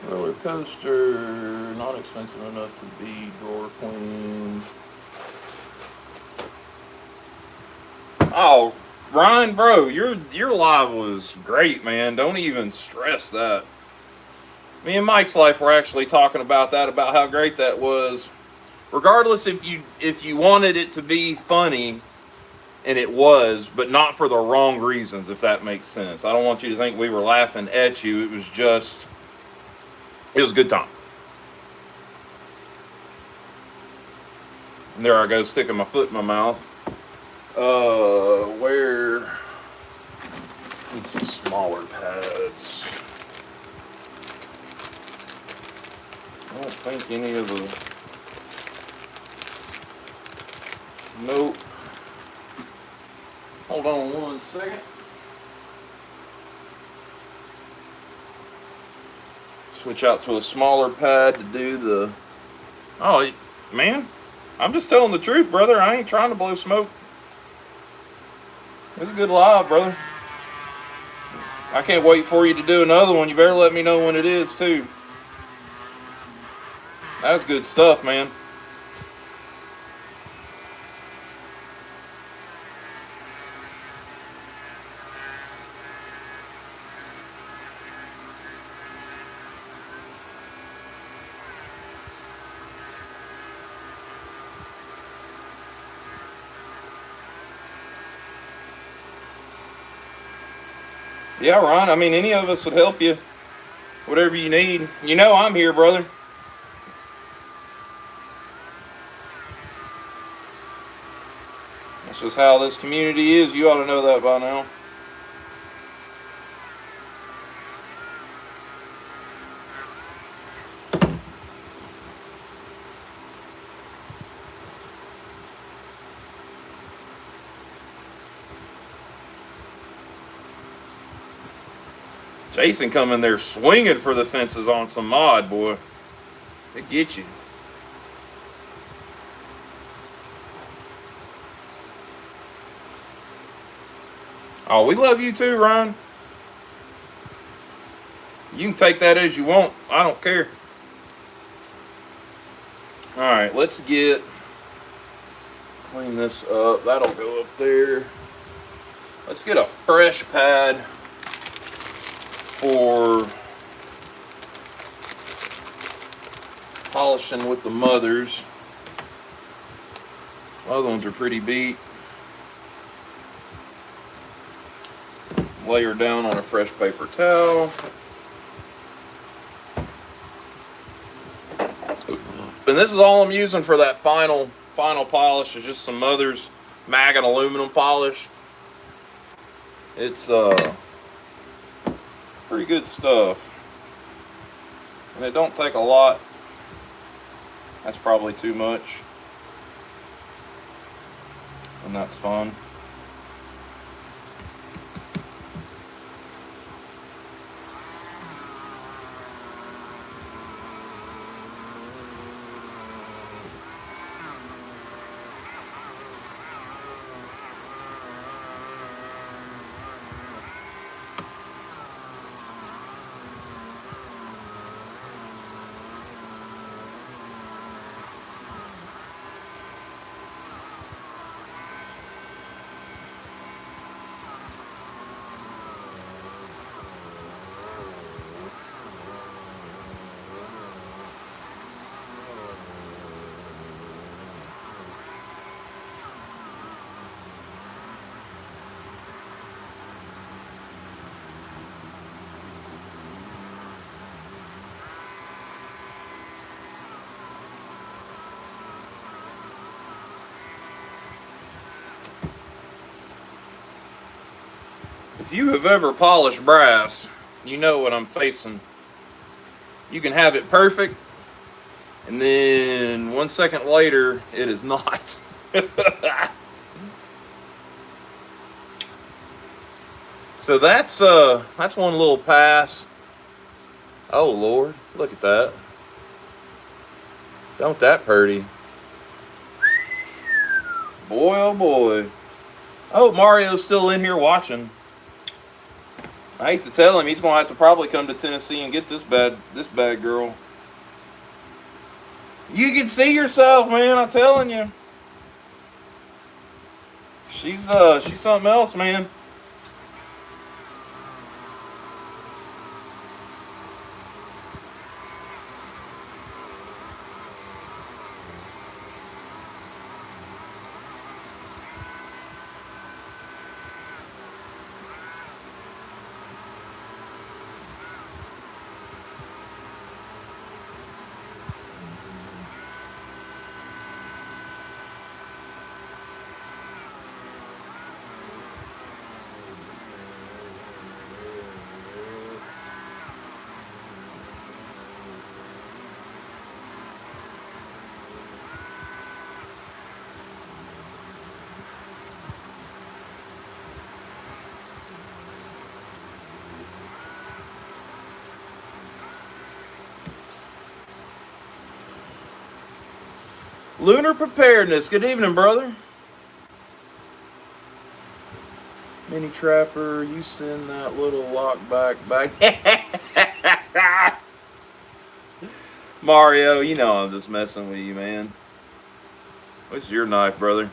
Roller coaster, not expensive enough to be door queen. Oh, Ryan, bro, your live was great, man. Don't even stress that. Me and Mike's life were actually talking about that, about how great that was. Regardless if you wanted it to be funny, and it was, but not for the wrong reasons, if that makes sense. I don't want you to think we were laughing at you. It was just, it was a good time. And there I go, sticking my foot in my mouth. Where? Need some smaller pads. I don't think any of the. Nope. Hold on one second. Switch out to a smaller pad to do the. Oh, man. I'm just telling the truth, brother. I ain't trying to blow smoke. It's a good live, brother. I can't wait for you to do another one. You better let me know when it is, too. That's good stuff, man. Yeah, Ron. I mean, any of us would help you. Whatever you need. You know I'm here, brother. That's just how this community is. You ought to know that by now. Jason come in there swinging for the fences on some mod, boy. It gets you. Oh, we love you too, Ron. You can take that as you want. I don't care. All right, let's clean this up. That'll go up there. Let's get a fresh pad for polishing with the mothers. Other ones are pretty beat. Lay her down on a fresh paper towel. And this is all I'm using for that final polish is just some Mother's mag and aluminum polish. It's pretty good stuff. And it don't take a lot. That's probably too much. And that's fun. If you have ever polished brass, you know what I'm facing. You can have it perfect, and then 1 second later, it is not. So that's one little pass. Oh Lord, look at that. Don't that pretty. Boy, oh boy. I hope Mario's still in here watching. I hate to tell him, he's going to have to probably come to Tennessee and get this bad girl. You can see yourself, man, I'm telling you. She's something else, man. Lunar Preparedness. Good evening, brother. Mini Trapper, you send that little lockback back. Mario, you know I'm just messing with you, man. What's your knife, brother?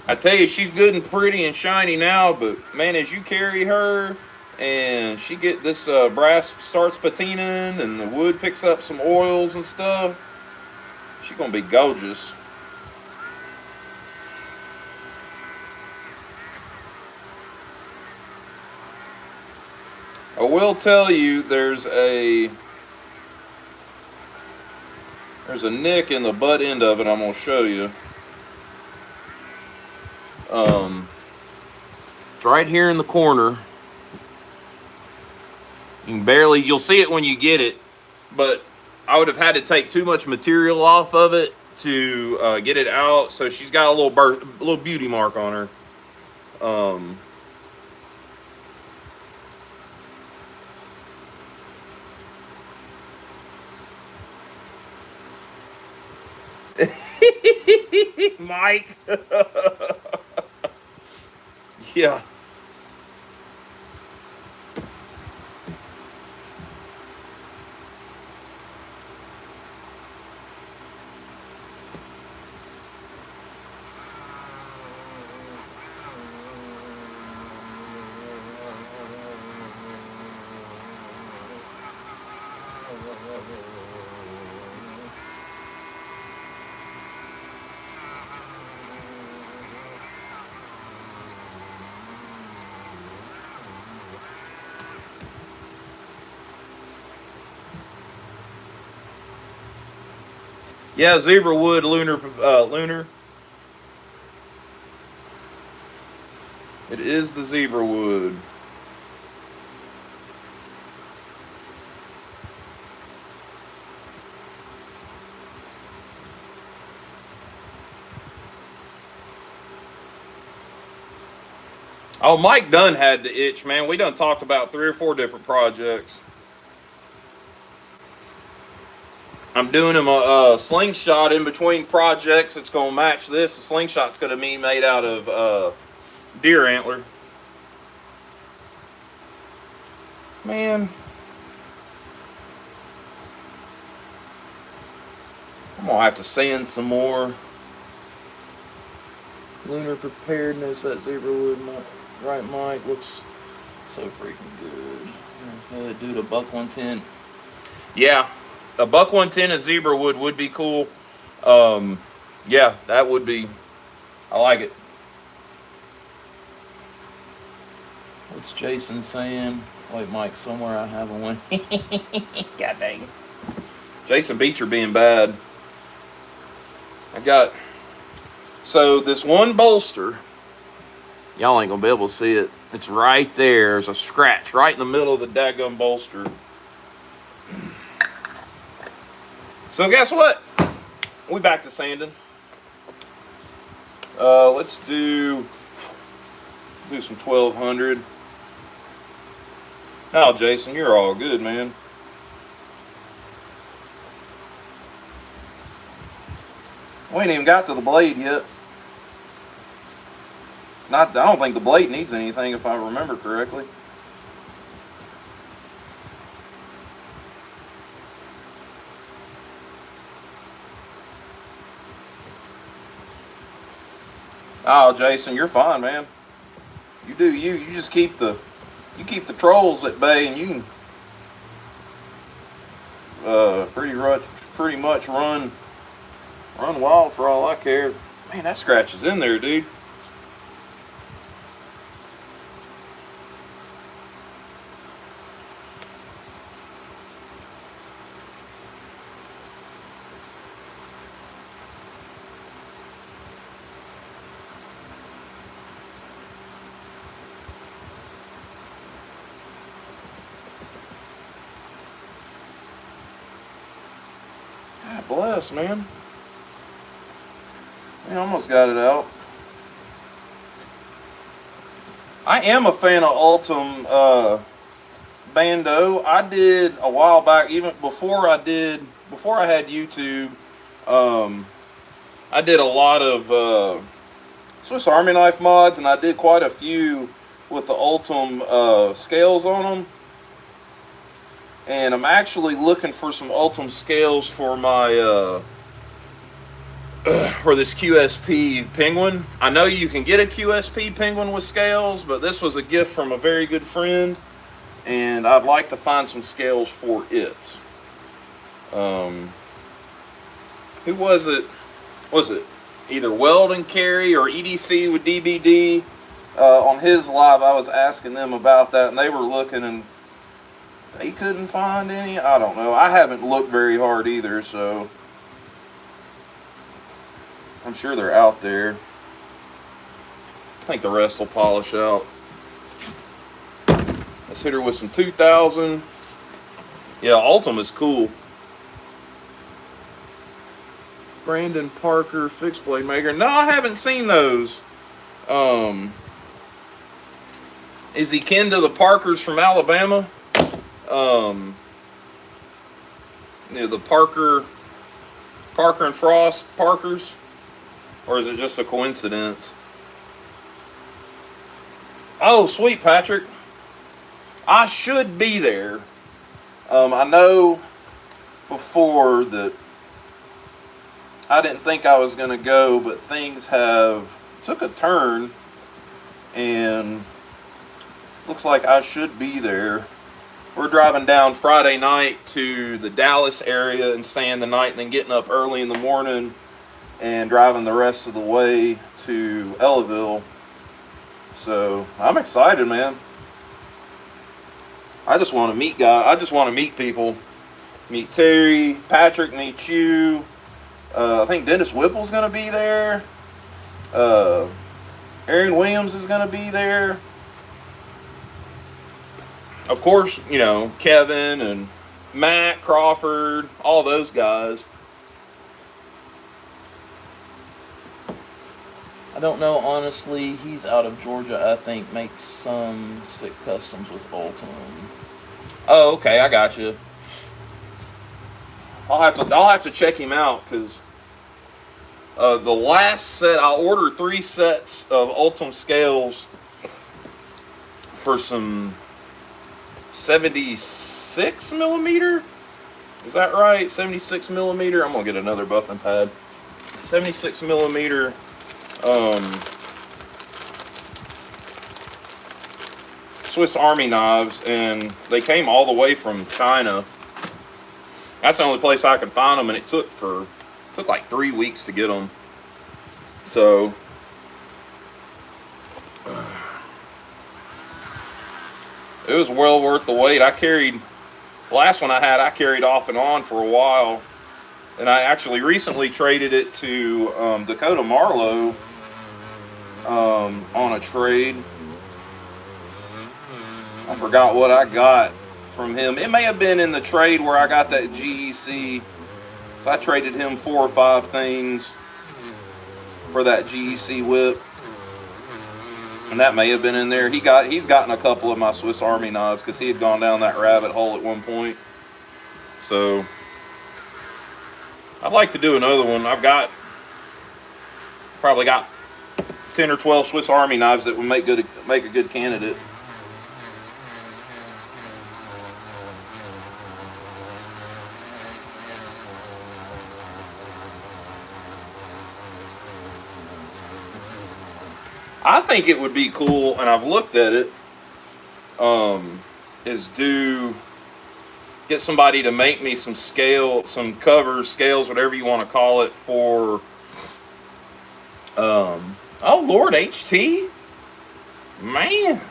I tell you, she's good and pretty and shiny now, but man, as you carry her and she get this brass starts patinaing and the wood picks up some oils and stuff, She's gonna be gorgeous. I will tell you there's a nick in the butt end of it I'm gonna show you. It's right here in the corner. You can barely, you'll see it when you get it, but I would have had to take too much material off of it to get it out. So she's got a little beauty mark on her. Mike. Yeah. Yeah, zebra wood, lunar. It is the zebra wood. Oh, Mike Dunn had the itch, man. We done talked about 3 or 4 different projects. I'm doing him a slingshot in between projects. It's going to match this. The slingshot's going to be made out of deer antler. Man. I'm going to have to sand some more. Lunar preparedness, that zebra wood, right, Mike? Looks so freaking good. Dude, a buck 110. Yeah. A buck 110 of zebra wood be cool. Yeah, that would be. I like it. What's Jason saying? Wait, Mike, somewhere I have one. God dang. Jason Beecher being bad. I got. So this one bolster. Y'all ain't gonna be able to see it. It's right there. There's a scratch right in the middle of the daggum bolster. So guess what? We back to sanding. Let's do some 1200. Now, Jason, you're all good, man. We ain't even got to the blade yet. I don't think the blade needs anything if I remember correctly. Oh, Jason, you're fine, man. You do you. You just keep the trolls at bay, and you can pretty much run wild for all I care. Man, that scratch is in there, dude. God bless, man. I almost got it out. I am a fan of Ultim Bando. I did a while back, even before I had YouTube. I did a lot of Swiss Army knife mods, and I did quite a few with the Ultim scales on them. And I'm actually looking for some Ultim scales for my for this QSP penguin. I know you can get a QSP penguin with scales, but this was a gift from a very good friend, and I'd like to find some scales for it. who was it? Was it either Weldon Carey or EDC with DBD? On his live, I was asking them about that, and they were looking, and they couldn't find any. I don't know. I haven't looked very hard either, so I'm sure they're out there. I think the rest will polish out. Let's hit her with some 2000. Yeah, Ultim is cool. Brandon Parker fixed blade maker. No, I haven't seen those. Is he kin to the Parkers from Alabama? The Parker and Frost Parkers? Or is it just a coincidence? Oh, sweet, Patrick. I should be there. I know before that I didn't think I was going to go, but things have took a turn, and looks like I should be there. We're driving down Friday night to the Dallas area and staying the night, and then getting up early in the morning and driving the rest of the way to Ellaville. So I'm excited, man. I just want to meet guys. I just want to meet people. Meet Terry, Patrick, meet you. I think Dennis Whipple's going to be there. Aaron Williams is going to be there. Of course, you know, Kevin and Matt Crawford, all those guys. I don't know, honestly. He's out of Georgia, I think. Makes some sick customs with Ultim. Oh, okay, I got you. I'll have to check him out, because the last set, I ordered 3 sets of Ultim scales for some 76 millimeter. Is that right? 76 millimeter. I'm gonna get another buffing pad. 76 millimeter. Swiss Army knives, and they came all the way from China. That's the only place I could find them, and it took like 3 weeks to get them. So it was well worth the wait. The last one I carried off and on for a while, and I actually recently traded it to Dakota Marlowe on a trade. I forgot what I got from him. It may have been in the trade where I got that GEC. So I traded him 4 or 5 things for that GEC whip. And that may have been in there. He's gotten a couple of my Swiss Army knives because he had gone down that rabbit hole at one point. So I'd like to do another one. Probably got 10 or 12 Swiss Army knives that would make a good candidate. I think it would be cool, and I've looked at it, is get somebody to make me some covers, scales, whatever you want to call it, for, oh Lord, HT? Man.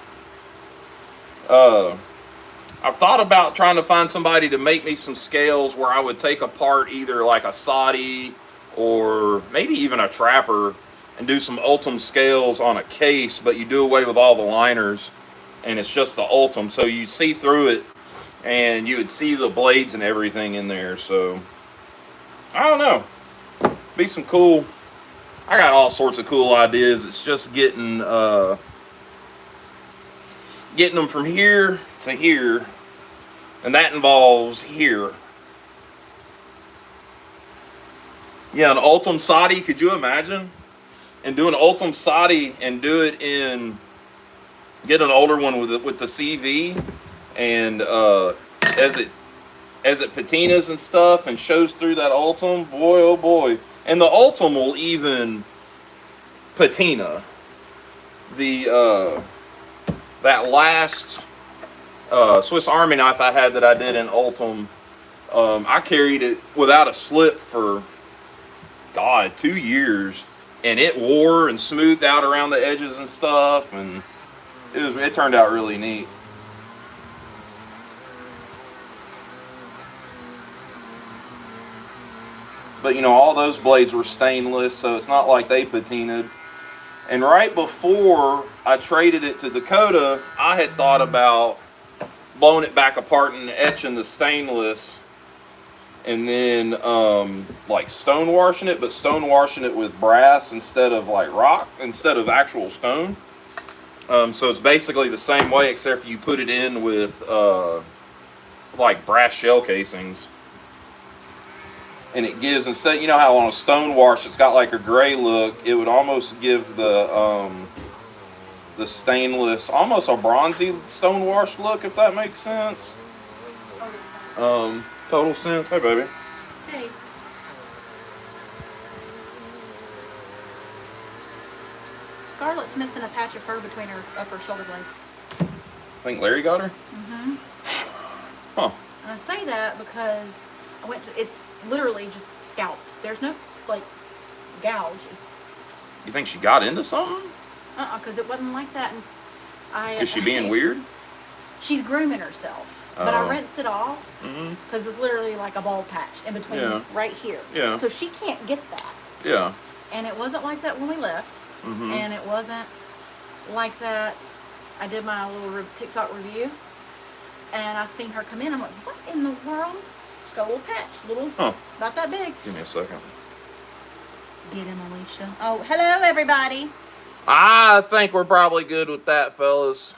I've thought about trying to find somebody to make me some scales where I would take apart either like a Sadi or maybe even a Trapper, and do some Ultim scales on a case, but you do away with all the liners, and it's just the Ultim, so you see through it, and you would see the blades and everything in there. So I don't know, be some cool. I got all sorts of cool ideas. It's just getting them from here to here, and that involves here. Yeah, an Ultim Sadi, could you imagine? And do an Ultim Sadi and do it get an older one with the CV, and as it patinas and stuff and shows through that Ultim, boy oh boy. And the Ultim will even patina. That last Swiss Army knife I had that I did in Ultim, I carried it without a slip for God, 2 years, and it wore and smoothed out around the edges and stuff, and it turned out really neat. But you know, all those blades were stainless, so it's not like they patinaed. And right before I traded it to Dakota, I had thought about blowing it back apart and etching the stainless, and then like stone washing it, but stone washing it with brass instead of like rock, instead of actual stone. So it's basically the same way, except for you put it in with like brass shell casings. And it gives, instead, you know how on a stone wash it's got like a gray look, it would almost give the stainless almost a bronzy stone wash look, if that makes sense. Total sense. Hey, baby. Hey. Scarlett's missing a patch of fur between her upper shoulder blades. Think Larry got her? Mm-hmm. Huh. And I say that because I went to, it's literally just scalped. There's no, like, gouge. You think she got into something? Because it wasn't like that. And Is she being weird? She's grooming herself. But I rinsed it off because it's literally like a bald patch in between right here. Yeah. So she can't get that. Yeah. And it wasn't like that when we left. And it wasn't like that. I did my little TikTok review. And I seen her come in. I'm like, what in the world? She's got a little patch. Not that big. Give me a second. Get him, Alicia. Oh, hello, everybody. I think we're probably good with that, fellas.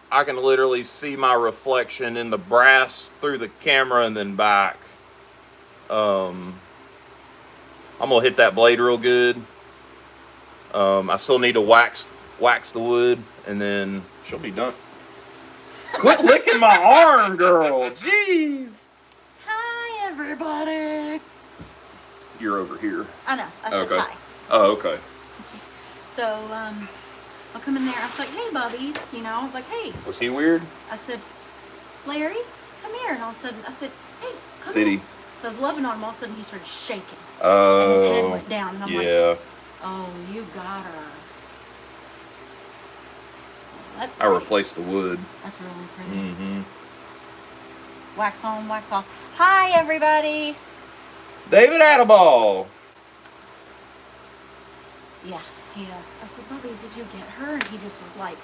I can literally see my reflection in the brass through the camera and then back. I'm gonna hit that blade real good. I still need to wax the wood, and then she'll be done. Quit licking my arm, girl. Jeez. Hi, everybody. You're over here. I know. I said hi. Oh, okay. So, I'll come in there. I was like, hey, Bubbies. You know, I was like, hey. Was he weird? I said, Larry, come here. And all of a sudden, I said, hey, come Did here. he? So I was loving on him. All of a sudden, he started shaking. Oh. And his head went down. And I'm like, oh, you got her. That's pretty. I replaced the wood. That's really pretty. Wax on, wax off. Hi, everybody. David Addaball. Yeah. I said, Bubbies, did you get her? And he just was like,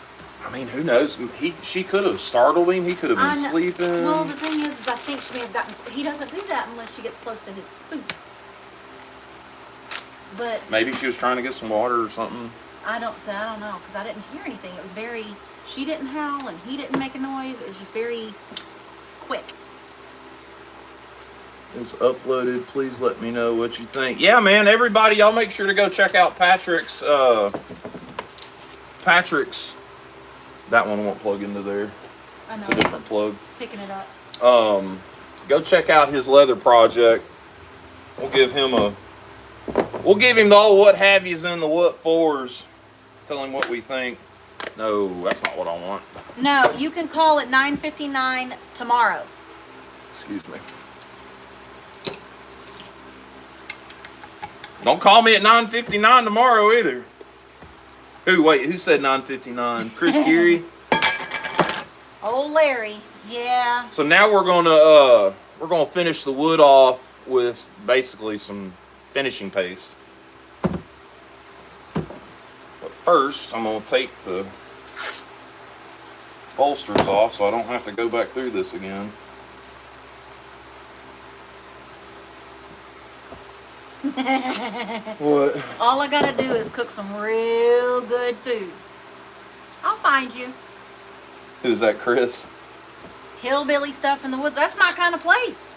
I mean, who knows? She could have startled him. He could have been sleeping. Well, the thing is I think she may have gotten, he doesn't do that unless she gets close to his food. But maybe she was trying to get some water or something. I don't know, because I didn't hear anything. It was very, she didn't howl and he didn't make a noise. It was just very quick. It's uploaded. Please let me know what you think. Yeah, man, everybody, y'all make sure to go check out Patrick's, that one won't plug into there. I know. It's a different plug. Picking it up. Go check out his leather project. We'll give him the old what have yous and the what fors. Tell him what we think. No, that's not what I want. No, you can call at 9:59 tomorrow. Excuse me. Don't call me at 9:59 tomorrow either. Who said 9:59? Chris Geary? Oh, Larry. Yeah. So now we're gonna finish the wood off with basically some finishing paste. But first, I'm gonna take the bolsters off so I don't have to go back through this again. What? All I gotta do is cook some real good food. I'll find you. Who's that, Chris? Hillbilly stuff in the woods. That's my kind of place.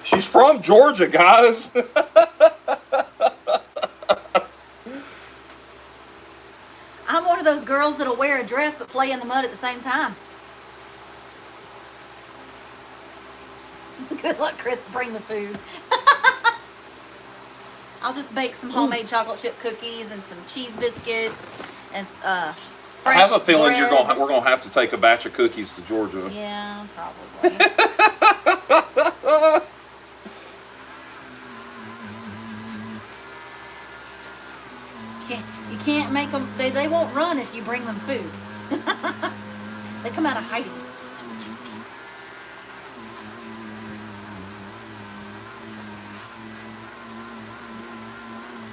She's from Georgia, guys. I'm one of those girls that'll wear a dress but play in the mud at the same time. Good luck, Chris. Bring the food. I'll just bake some homemade chocolate chip cookies and some cheese biscuits and fresh I have a feeling bread. we're gonna have to take a batch of cookies to Georgia. Yeah, probably. can't make them, they won't run if you bring them food. They come out of hiding.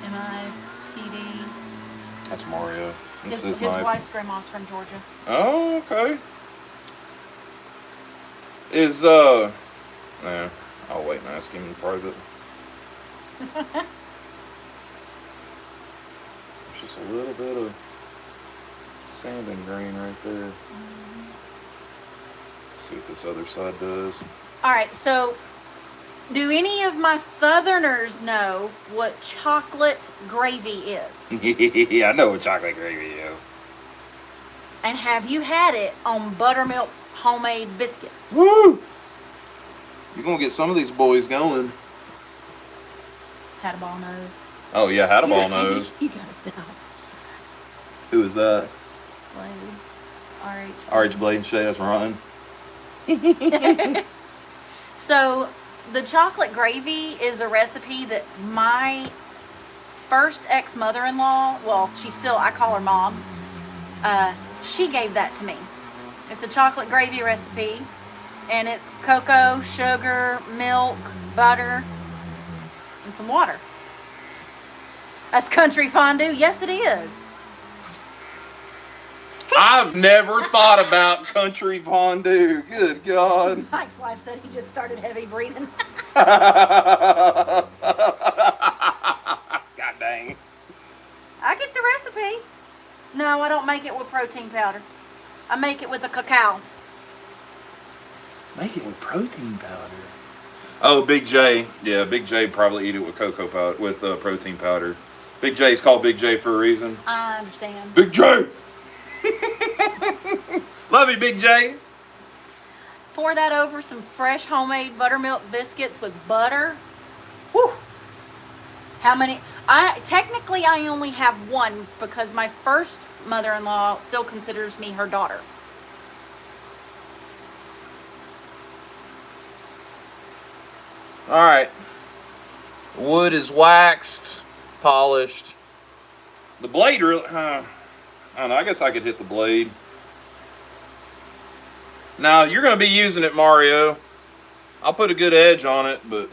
Am I PD? That's Mario. That's His knife. wife's grandma's from Georgia. Oh, okay. Is, nah, I'll wait and ask him in private. There's just a little bit of sanding grain right there. See what this other side does. All right, so do any of my Southerners know what chocolate gravy is? Yeah, I know what chocolate gravy is. And have you had it on buttermilk homemade biscuits? Woo! You're gonna get some of these boys going. Had a ball nose. Oh yeah, had a ball nose. You gotta stop. Who is that? Blade. RH Blade and Shay, that's Ryan. So the chocolate gravy is a recipe that my first ex-mother-in-law, well, she's still, I call her mom, she gave that to me. It's a chocolate gravy recipe, and it's cocoa, sugar, milk, butter, and some water. That's country fondue. Yes, it is. I've never thought about country fondue. Good God. Mike's wife said he just started heavy breathing. God dang. I get the recipe. No, I don't make it with protein powder. I make it with the cacao. Make it with protein powder. Oh, Big J. Yeah, Big J probably eat it with cocoa powder, with protein powder. Big J's called Big J for a reason. I understand. Big J. Love you, Big J. Pour that over some fresh homemade buttermilk biscuits with butter. Whew. How many? Technically I only have one because my first mother-in-law still considers me her daughter. All right. Wood is waxed, polished. The blade really, I don't know, I guess I could hit the blade. Now, you're going to be using it, Mario. I'll put a good edge on it, but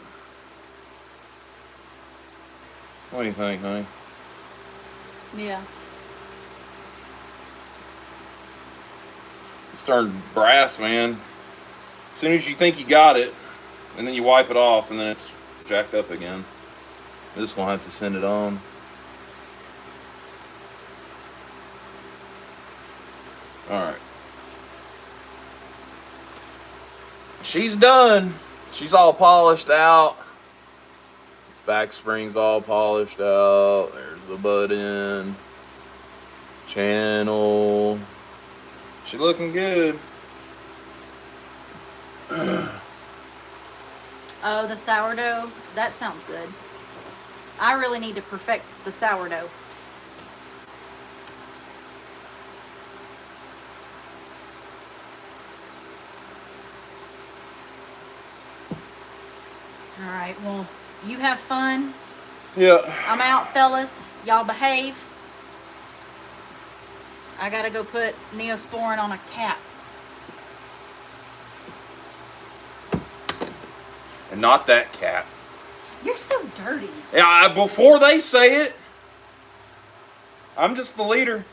what do you think, honey? Yeah. It's turned brass, man. As soon as you think you got it, and then you wipe it off, and then it's jacked up again. I'm just going to have to send it on. Alright. She's done. She's all polished out. Back spring's all polished out. There's the butt end. Channel. She looking good. Oh, the sourdough. That sounds good. I really need to perfect the sourdough. All right, well, you have fun. Yeah. I'm out, fellas. Y'all behave. I gotta go put Neosporin on a cat. And not that cat. You're so dirty. Yeah, before they say it, I'm just the leader.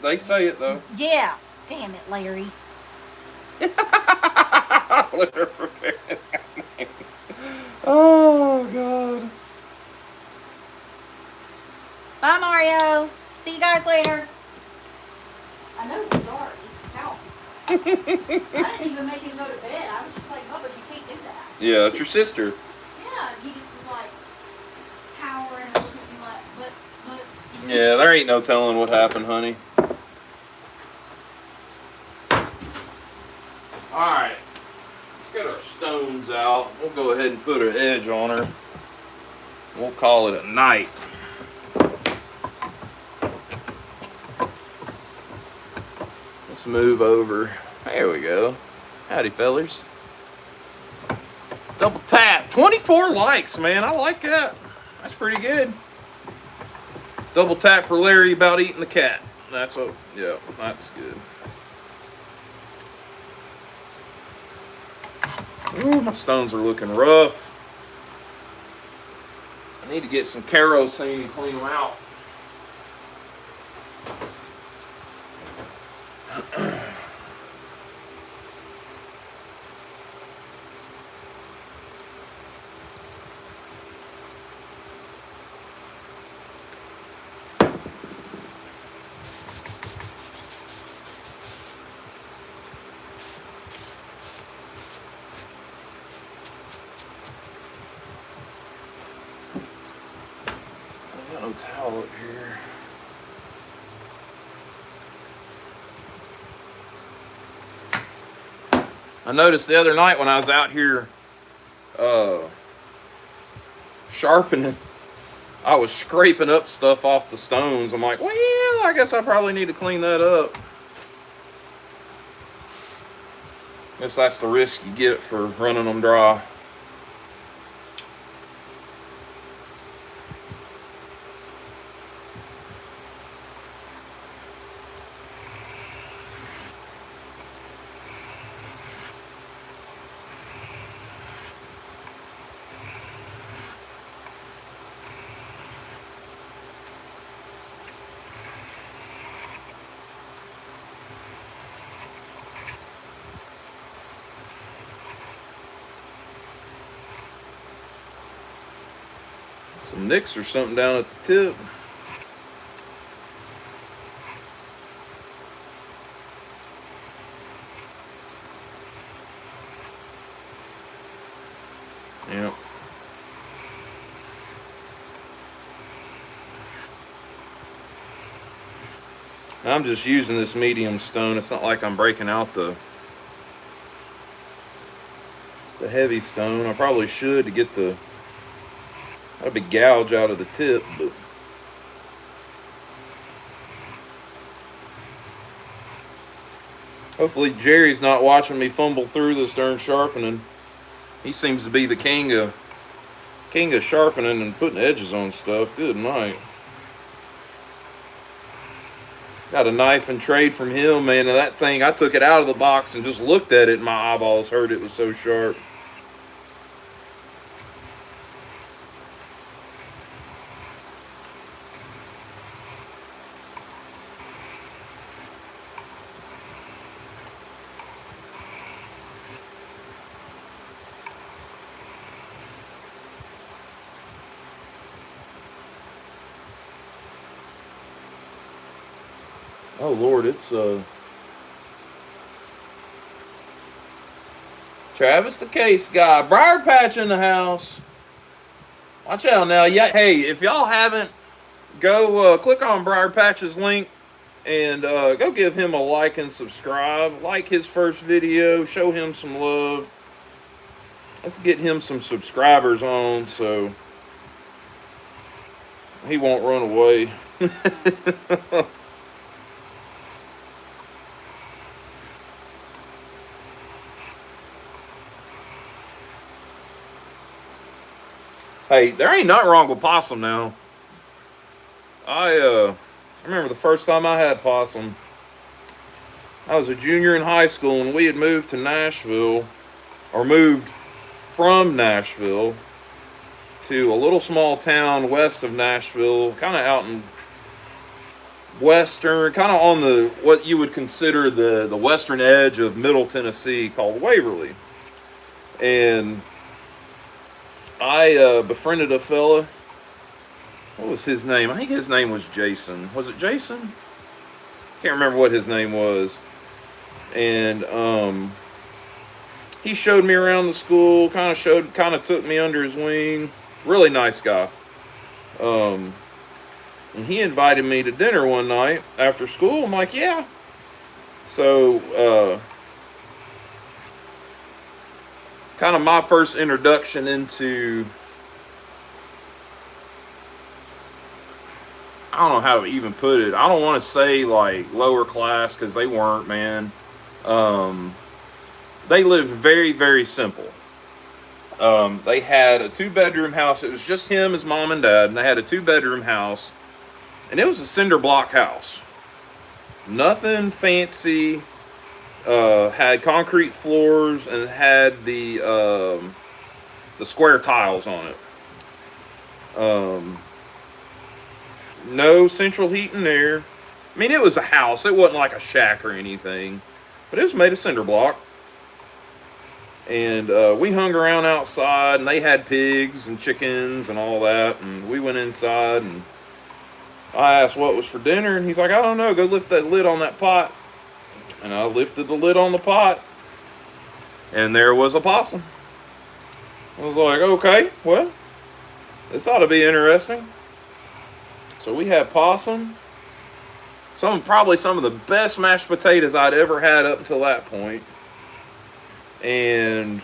They say it, though. Yeah. Damn it, Larry. Oh, God. Bye, Mario. See you guys later. I know he's sorry. How? I didn't even make him go to bed. I was just like, oh, but you can't do that. Yeah, it's your sister. Yeah, he just was like cowering and looking at me like, but. Yeah, there ain't no telling what happened, honey. Alright. Let's get our stones out. We'll go ahead and put an edge on her. We'll call it a night. Let's move over. There we go. Howdy, fellers. Double tap. 24 likes, man. I like that. That's pretty good. Double tap for Larry about eating the cat. That's what, yeah, that's good. Ooh, my stones are looking rough. I need to get some kerosene and clean them out. I got no towel up here. I noticed the other night when I was out here sharpening, I was scraping up stuff off the stones. I'm like, well, yeah, I guess I probably need to clean that up. Guess that's the risk you get for running them dry. Some nicks or something down at the tip. Yep. I'm just using this medium stone. It's not like I'm breaking out the heavy stone. I probably should to get the a big gouge out of the tip, but hopefully Jerry's not watching me fumble through this darn sharpening. He seems to be the king of sharpening and putting edges on stuff. Good night. Got a knife and trade from him, man. And that thing, I took it out of the box and just looked at it and my eyeballs hurt. It was so sharp. Oh Lord, it's Travis the Case Guy. Briar Patch in the house. Watch out now. Yeah, hey, if y'all haven't, go click on Briar Patch's link and go give him a like and subscribe. Like his first video. Show him some love. Let's get him some subscribers on so he won't run away. Hey, there ain't nothing wrong with possum now. I remember the first time I had possum. I was a junior in high school and we had moved to Nashville, or moved from Nashville to a little small town west of Nashville, kind of out in western, kind of on the what you would consider the western edge of Middle Tennessee, called Waverly. And I befriended a fella. What was his name? I think his name was Jason. Was it Jason? Can't remember what his name was. And he showed me around the school. Kind of took me under his wing. Really nice guy. And he invited me to dinner one night after school. I'm like, yeah. So kind of my first introduction into, I don't know how to even put it. I don't want to say like lower class, because they weren't, man. They lived very, very simple. They had a 2-bedroom house. It was just him, his mom and dad, and they had a 2-bedroom house. And it was a cinder block house. Nothing fancy. Had concrete floors and had the square tiles on it. No central heat and air. I mean, it was a house. It wasn't like a shack or anything. But it was made of cinder block. And we hung around outside, and they had pigs and chickens and all that. And we went inside, and I asked what was for dinner, and he's like, I don't know, go lift that lid on that pot. And I lifted the lid on the pot, and there was a possum. I was like, okay, well, this ought to be interesting. So we had possum. Probably some of the best mashed potatoes I'd ever had up until that point. And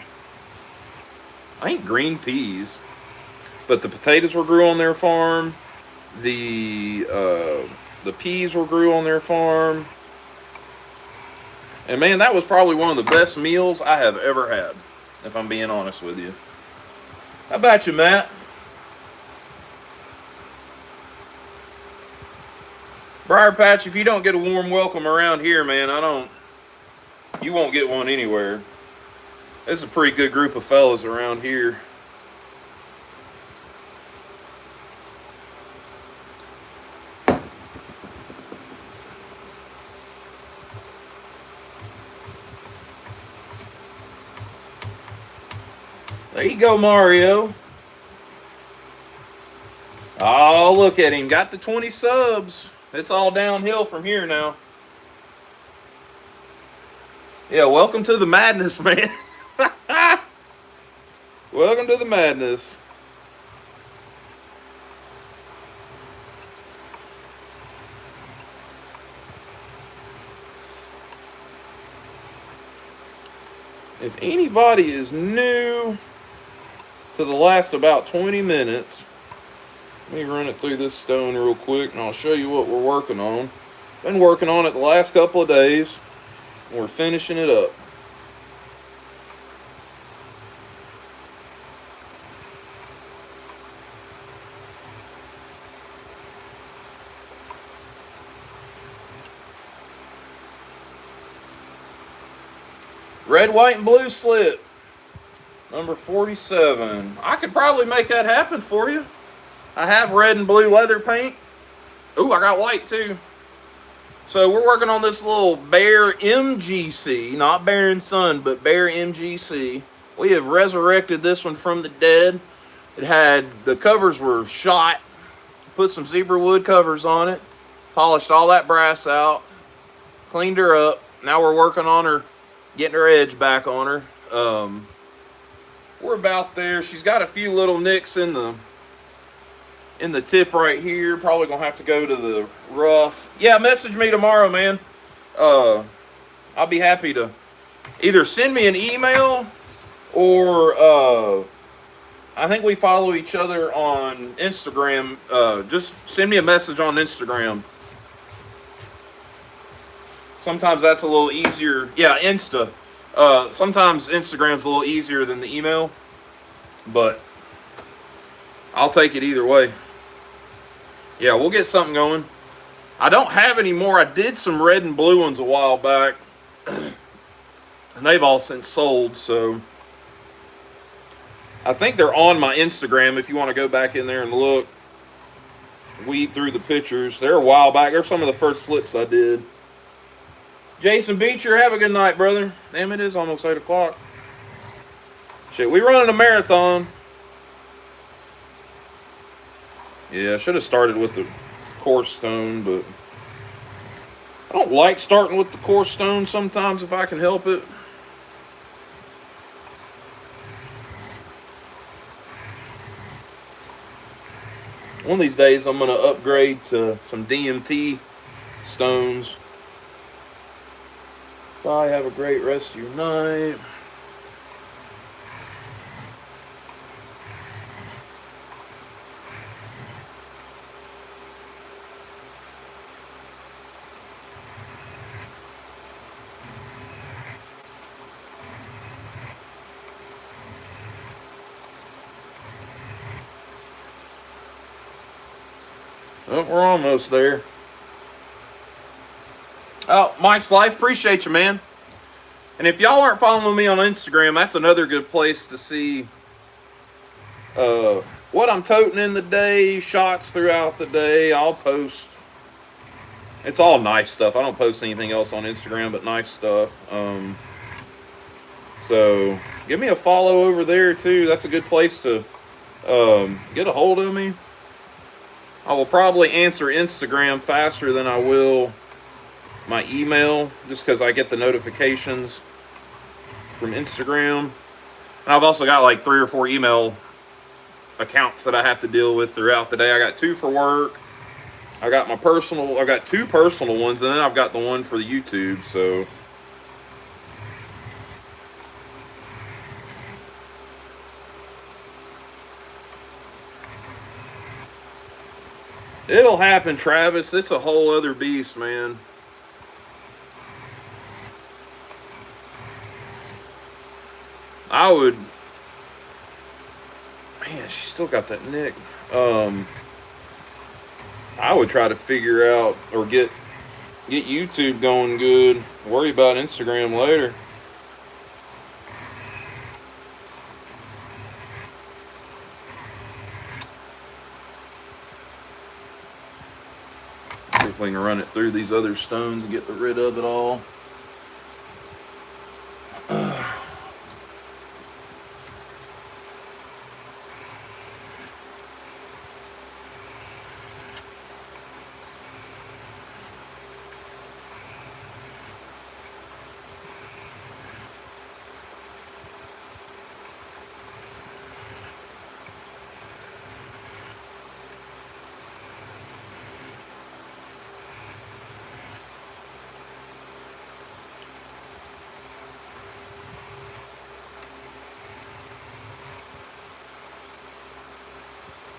I ain't green peas, but the potatoes were grew on their farm. The peas were grew on their farm. And man, that was probably one of the best meals I have ever had, if I'm being honest with you. How about you, Matt? Briar Patch, if you don't get a warm welcome around here, man, you won't get one anywhere. There's a pretty good group of fellas around here. There you go, Mario. Oh, look at him. Got the 20 subs. It's all downhill from here now. Yeah, welcome to the madness, man. Welcome to the madness. If anybody is new to the last about 20 minutes, let me run it through this stone real quick and I'll show you what we're working on. Been working on it the last couple of days. And we're finishing it up. Red, white, and blue slip. Number 47. I could probably make that happen for you. I have red and blue leather paint. Ooh, I got white too. So we're working on this little Bear MGC, not Bear and Son, but Bear MGC. We have resurrected this one from the dead. The covers were shot, put some zebra wood covers on it, polished all that brass out, cleaned her up. Now we're working on her, getting her edge back on her. We're about there. She's got a few little nicks in the tip right here. Probably gonna have to go to the rough. Yeah, message me tomorrow, man. I'll be happy to either send me an email or I think we follow each other on Instagram. Just send me a message on Instagram. Sometimes that's a little easier. Yeah, Insta. Sometimes Instagram's a little easier than the email, but I'll take it either way. Yeah, we'll get something going. I don't have any more. I did some red and blue ones a while back, and they've all since sold, so I think they're on my Instagram if you want to go back in there and look. Weed through the pictures. They're a while back. They're some of the first slips I did. Jason Beecher, have a good night, brother. Damn, it is almost 8 o'clock. Shit, we running a marathon. Yeah, I should have started with the coarse stone, but I don't like starting with the coarse stone sometimes if I can help it. One of these days I'm going to upgrade to some DMT stones. Bye, have a great rest of your night. Oh, we're almost there. Oh, Mike's Life, appreciate you, man. And if y'all aren't following me on Instagram, that's another good place to see what I'm toting in the day, shots throughout the day. I'll post. It's all nice stuff. I don't post anything else on Instagram but nice stuff. So give me a follow over there too. That's a good place to get a hold of me. I will probably answer Instagram faster than I will my email, just because I get the notifications from Instagram. And I've also got like 3 or 4 email accounts that I have to deal with throughout the day. I got 2 for work. I got 2 personal ones, and then I've got the one for the YouTube, so. It'll happen, Travis. It's a whole other beast, man. I would. Man, she still got that nick. I would try to figure out or get YouTube going good. Worry about Instagram later. See if we can run it through these other stones and get rid of it all.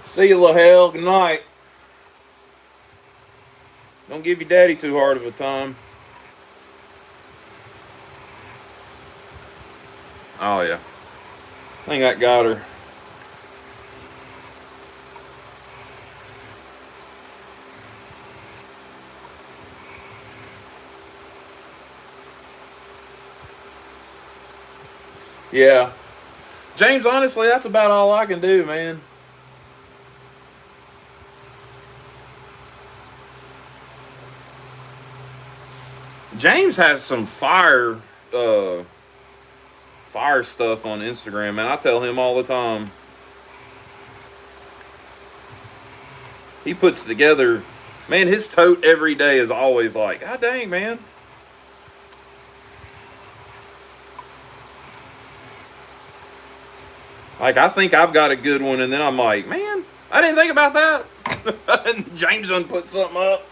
See you, LaHale. Good night. Don't give your daddy too hard of a time. Oh, yeah. I think that got her. Yeah. James, honestly, that's about all I can do, man. James has some fire stuff on Instagram, man. I tell him all the time. He puts together, man, his tote every day is always like, God dang, man. Like, I think I've got a good one, and then I'm like, man, I didn't think about that. And James done put something up.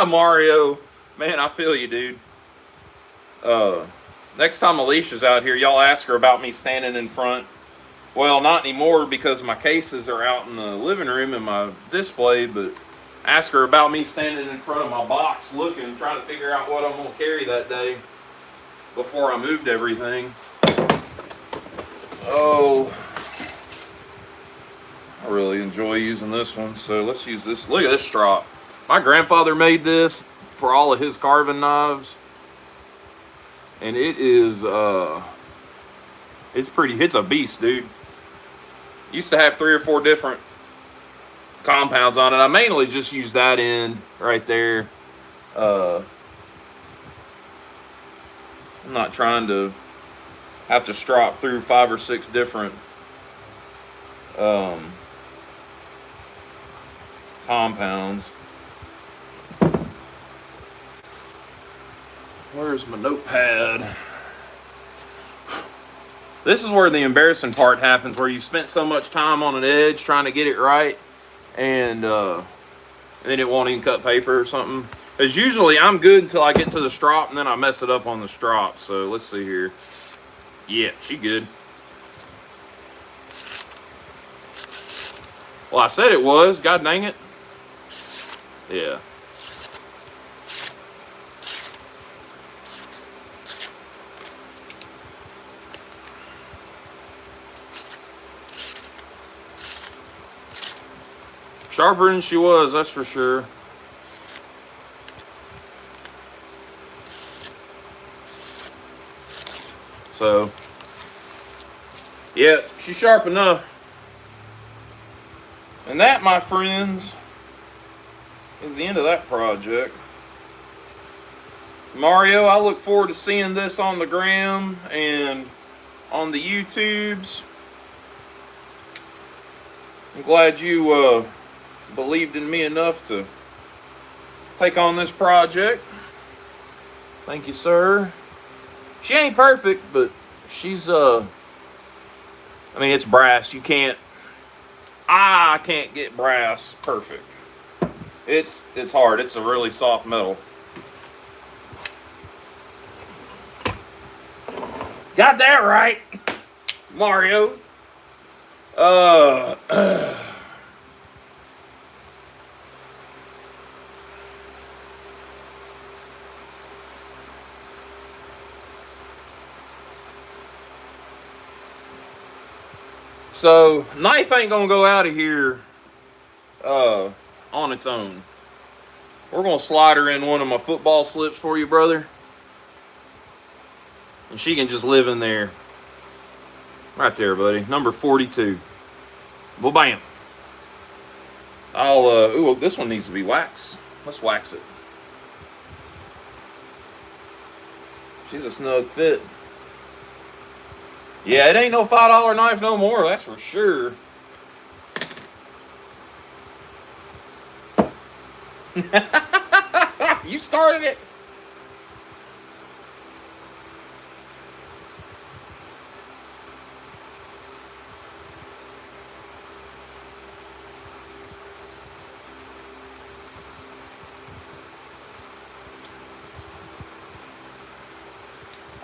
Mario, man, I feel you, dude. Next time Alicia's out here, y'all ask her about me standing in front. Well, not anymore because my cases are out in the living room in my display, but ask her about me standing in front of my box looking, trying to figure out what I'm going to carry that day before I moved everything. Oh, I really enjoy using this one, so let's use this. Look at this strop. My grandfather made this for all of his carving knives, and it is it's a beast, dude. Used to have 3 or 4 different compounds on it. I mainly just use that end right there. I'm not trying to have to strop through 5 or 6 different compounds. Where's my notepad? This is where the embarrassing part happens, where you've spent so much time on an edge trying to get it right, and then it won't even cut paper or something. Because usually I'm good until I get to the strop, and then I mess it up on the strop. So let's see here. Yeah, she good. Well, I said it was. God dang it. Yeah. Sharper than she was, that's for sure. So, yeah, she's sharp enough. And that, my friends, is the end of that project. Mario, I look forward to seeing this on the gram and on the YouTubes. I'm glad you believed in me enough to take on this project. Thank you, sir. She ain't perfect, but she's I mean, it's brass. You can't I can't get brass perfect. It's hard. It's a really soft metal. Got that right, Mario. So, knife ain't gonna go out of here on its own. We're gonna slide her in one of my football slips for you, brother. And she can just live in there. Right there, buddy. Number 42. Well, bam. Ooh, this one needs to be waxed. Let's wax it. She's a snug fit. Yeah, it ain't no $5 knife no more, that's for sure. You started it.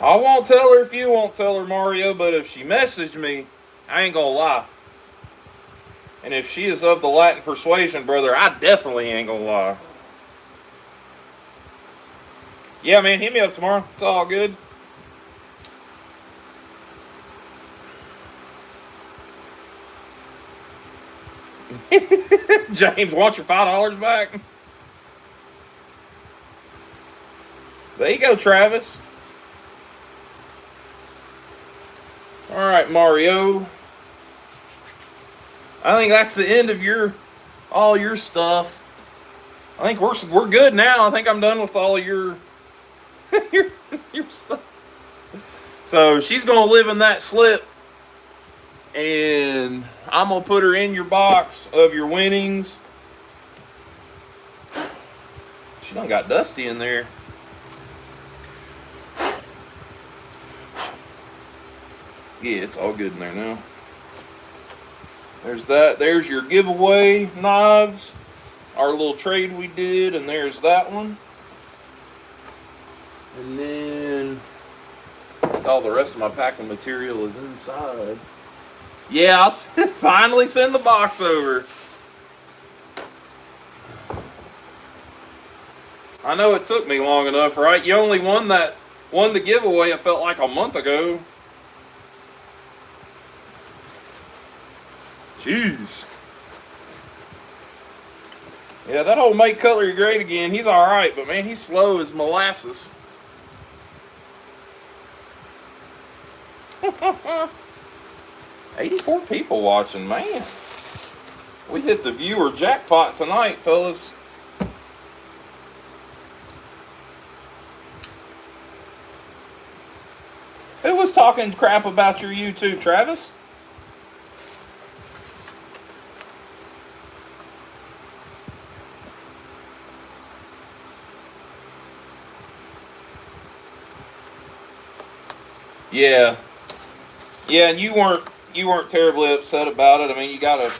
I won't tell her if you won't tell her, Mario, but if she messaged me, I ain't gonna lie. And if she is of the Latin persuasion, brother, I definitely ain't gonna lie. Yeah, man, hit me up tomorrow. It's all good. James, want your $5 back? There you go, Travis. All right, Mario. I think that's the end of all your stuff. I think we're good now. I think I'm done with all your your stuff. So she's gonna live in that slip, and I'm gonna put her in your box of your winnings. She done got dusty in there. Yeah, it's all good in there now. There's that. There's your giveaway knives. Our little trade we did, and there's that one. And then I think all the rest of my packing material is inside. Yeah, I'll finally send the box over. I know it took me long enough, right? You only won the giveaway, it felt like a month ago. Jeez. Yeah, that old Make Cutlery Great Again, he's alright, but man, he's slow as molasses. 84 people watching, man. We hit the viewer jackpot tonight, fellas. Who was talking crap about your YouTube, Travis? Yeah. Yeah, and you weren't terribly upset about it. I mean, you got a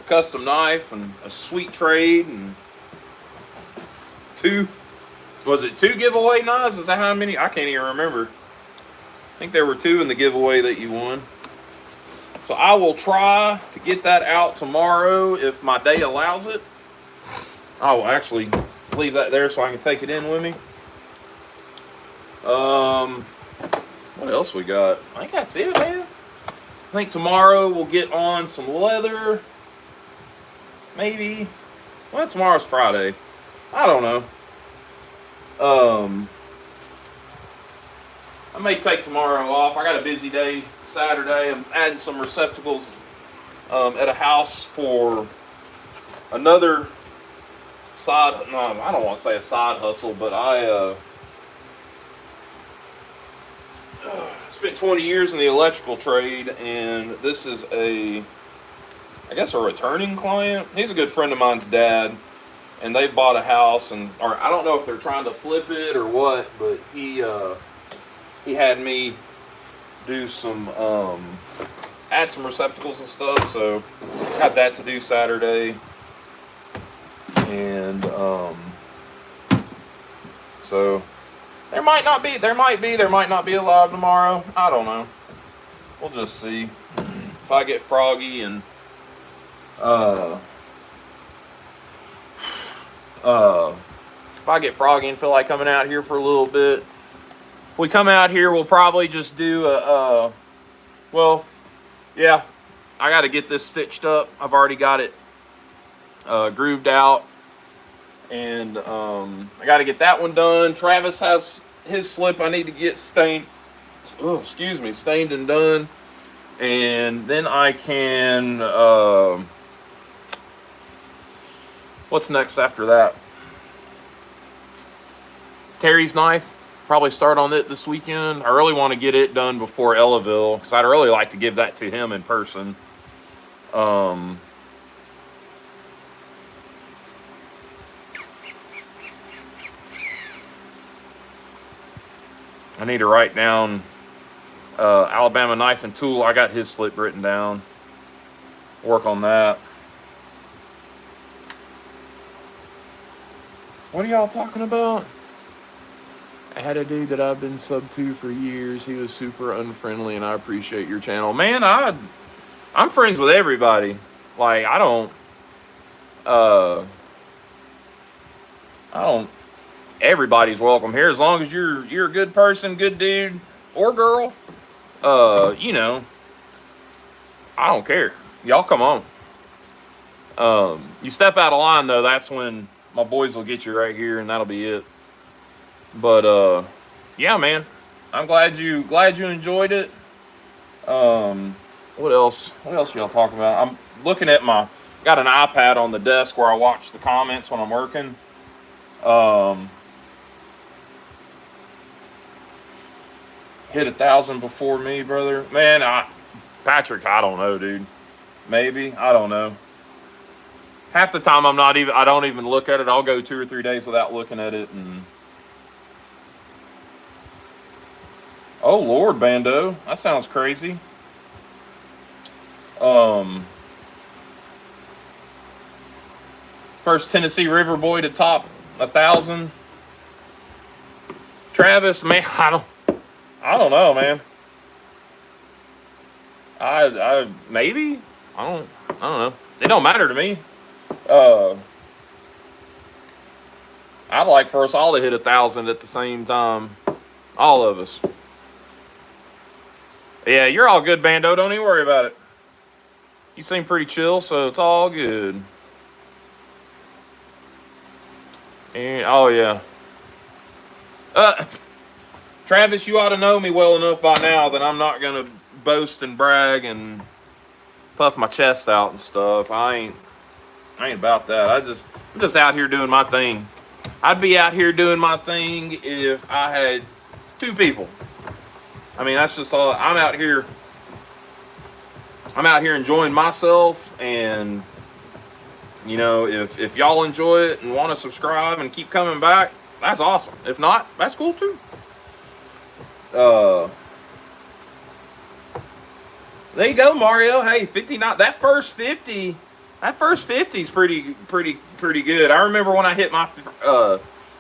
custom knife and a sweet trade and two giveaway knives? Is that how many? I can't even remember. I think there were 2 in the giveaway that you won. So I will try to get that out tomorrow if my day allows it. I will actually leave that there so I can take it in with me. What else we got? I think that's it, man. I think tomorrow we'll get on some leather. Maybe. Well, tomorrow's Friday. I don't know. I may take tomorrow off. I got a busy day Saturday. I'm adding some receptacles at a house for another side. No, I don't want to say a side hustle, but I spent 20 years in the electrical trade, and this is I guess a returning client. He's a good friend of mine's dad, and they bought a house, or I don't know if they're trying to flip it or what, but he had me do some add some receptacles and stuff, so got that to do Saturday, and so there might not be a live tomorrow. I don't know. We'll just see if I get froggy and if I get froggy and feel like coming out here for a little bit. If we come out here, we'll probably just do well, yeah, I got to get this stitched up. I've already got it grooved out, and I got to get that one done. Travis has his slip I need to get stained and done, and then I can what's next after that? Terry's knife. Probably start on it this weekend. I really want to get it done before Ellaville, because I'd really like to give that to him in person. I need to write down Alabama Knife and Tool. I got his slip written down. Work on that. What are y'all talking about? I had a dude that I've been sub to for years. He was super unfriendly, and I appreciate your channel. Man, I'm friends with everybody. Like, I don't everybody's welcome here as long as you're a good person, good dude or girl. You know, I don't care. Y'all come on. You step out of line though, that's when my boys will get you right here, and that'll be it. But yeah, man, I'm glad you enjoyed it. What else y'all talking about? I'm looking at got an iPad on the desk where I watch the comments when I'm working. Hit 1,000 before me, brother. Man, Patrick, I don't know, dude. Maybe, I don't know. Half the time I don't even look at it. I'll go 2 or 3 days without looking at it, and oh Lord, Bando, that sounds crazy. First Tennessee River boy to top 1,000. Travis, man, I don't know, man. I maybe I don't know. It don't matter to me. I'd like for us all to hit 1,000 at the same time, all of us. Yeah, you're all good, Bando. Don't even worry about it. You seem pretty chill, so it's all good. And, oh, yeah. Travis, you ought to know me well enough by now that I'm not going to boast and brag and puff my chest out and stuff. I ain't about that. I'm just out here doing my thing. I'd be out here doing my thing if I had 2 people. I mean, that's just all. I'm out here enjoying myself, and you know, if y'all enjoy it and want to subscribe and keep coming back, that's awesome. If not, that's cool too. There you go, Mario. Hey, 59. That first 50 is pretty good. I remember when I hit my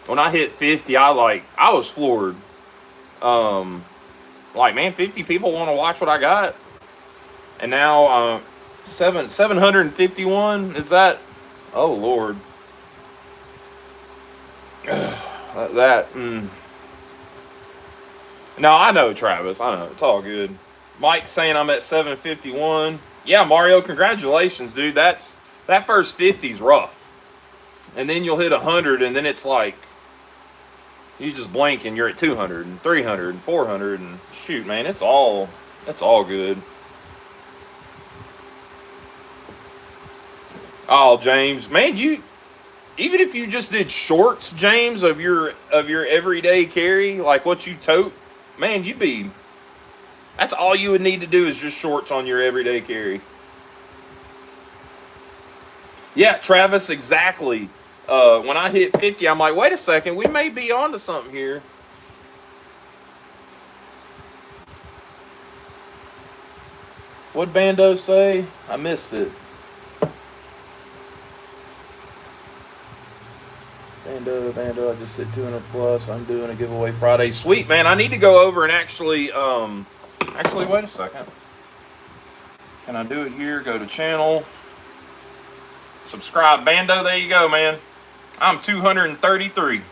when I hit 50, I was floored. Like, man, 50 people want to watch what I got. And now 751, is that? Oh Lord. No, I know, Travis. I know. It's all good. Mike's saying I'm at 751. Yeah, Mario, congratulations, dude. That first 50's rough. And then you'll hit 100, and then it's like you just blink and you're at 200 and 300 and 400, and shoot, man, it's all good. Oh, James, man, even if you just did shorts, James, of your everyday carry, like what you tote, man, that's all you would need to do is just shorts on your everyday carry. Yeah, Travis, exactly. When I hit 50, I'm like, wait a second, we may be onto something here. What'd Bando say? I missed it. Bando, I just hit 200 plus. I'm doing a giveaway Friday. Sweet, man. I need to go over and actually, wait a second. Can I do it here? Go to channel. Subscribe, Bando. There you go, man. I'm 233.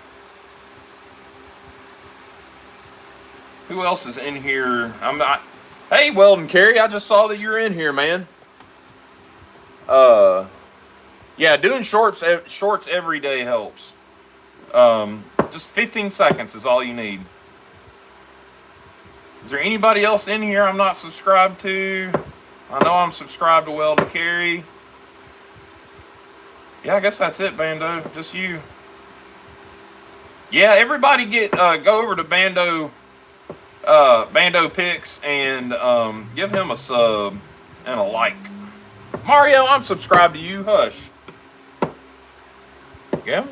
Who else is in here? I'm not. Hey, Weldon Carey, I just saw that you're in here, man. Yeah, doing shorts every day helps. Just 15 seconds is all you need. Is there anybody else in here I'm not subscribed to? I know I'm subscribed to Weldon Carey. Yeah, I guess that's it, Bando. Just you. Yeah, everybody go over to Bando Picks and give him a sub and a like. Mario, I'm subscribed to you. Hush. Yeah.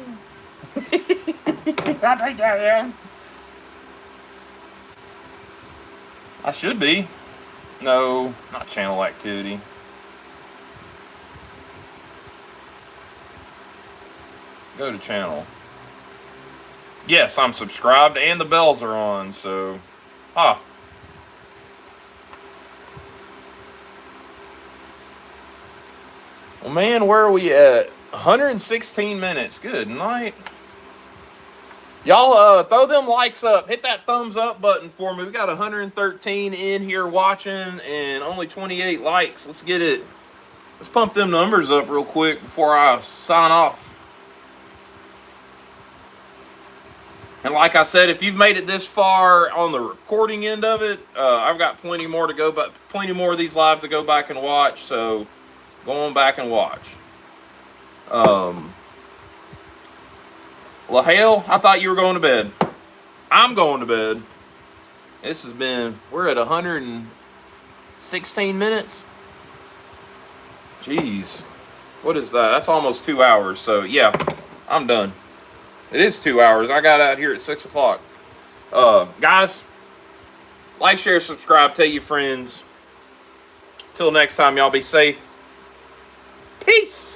I'll take that, yeah. I should be. No, not channel activity. Go to channel. Yes, I'm subscribed and the bells are on, so. Well, man, where are we at? 116 minutes. Good night. Y'all throw them likes up. Hit that thumbs up button for me. We got 113 in here watching and only 28 likes. Let's get it. Let's pump them numbers up real quick before I sign off. And like I said, if you've made it this far on the recording end of it, I've got plenty more to go, but plenty more of these lives to go back and watch. So go on back and watch. LaHale, I thought you were going to bed. I'm going to bed. This has been, we're at 116 minutes. Jeez. What is that? That's almost 2 hours. So yeah, I'm done. It is 2 hours. I got out here at 6 o'clock. Guys, like, share, subscribe, tell your friends. Till next time, y'all be safe. Peace.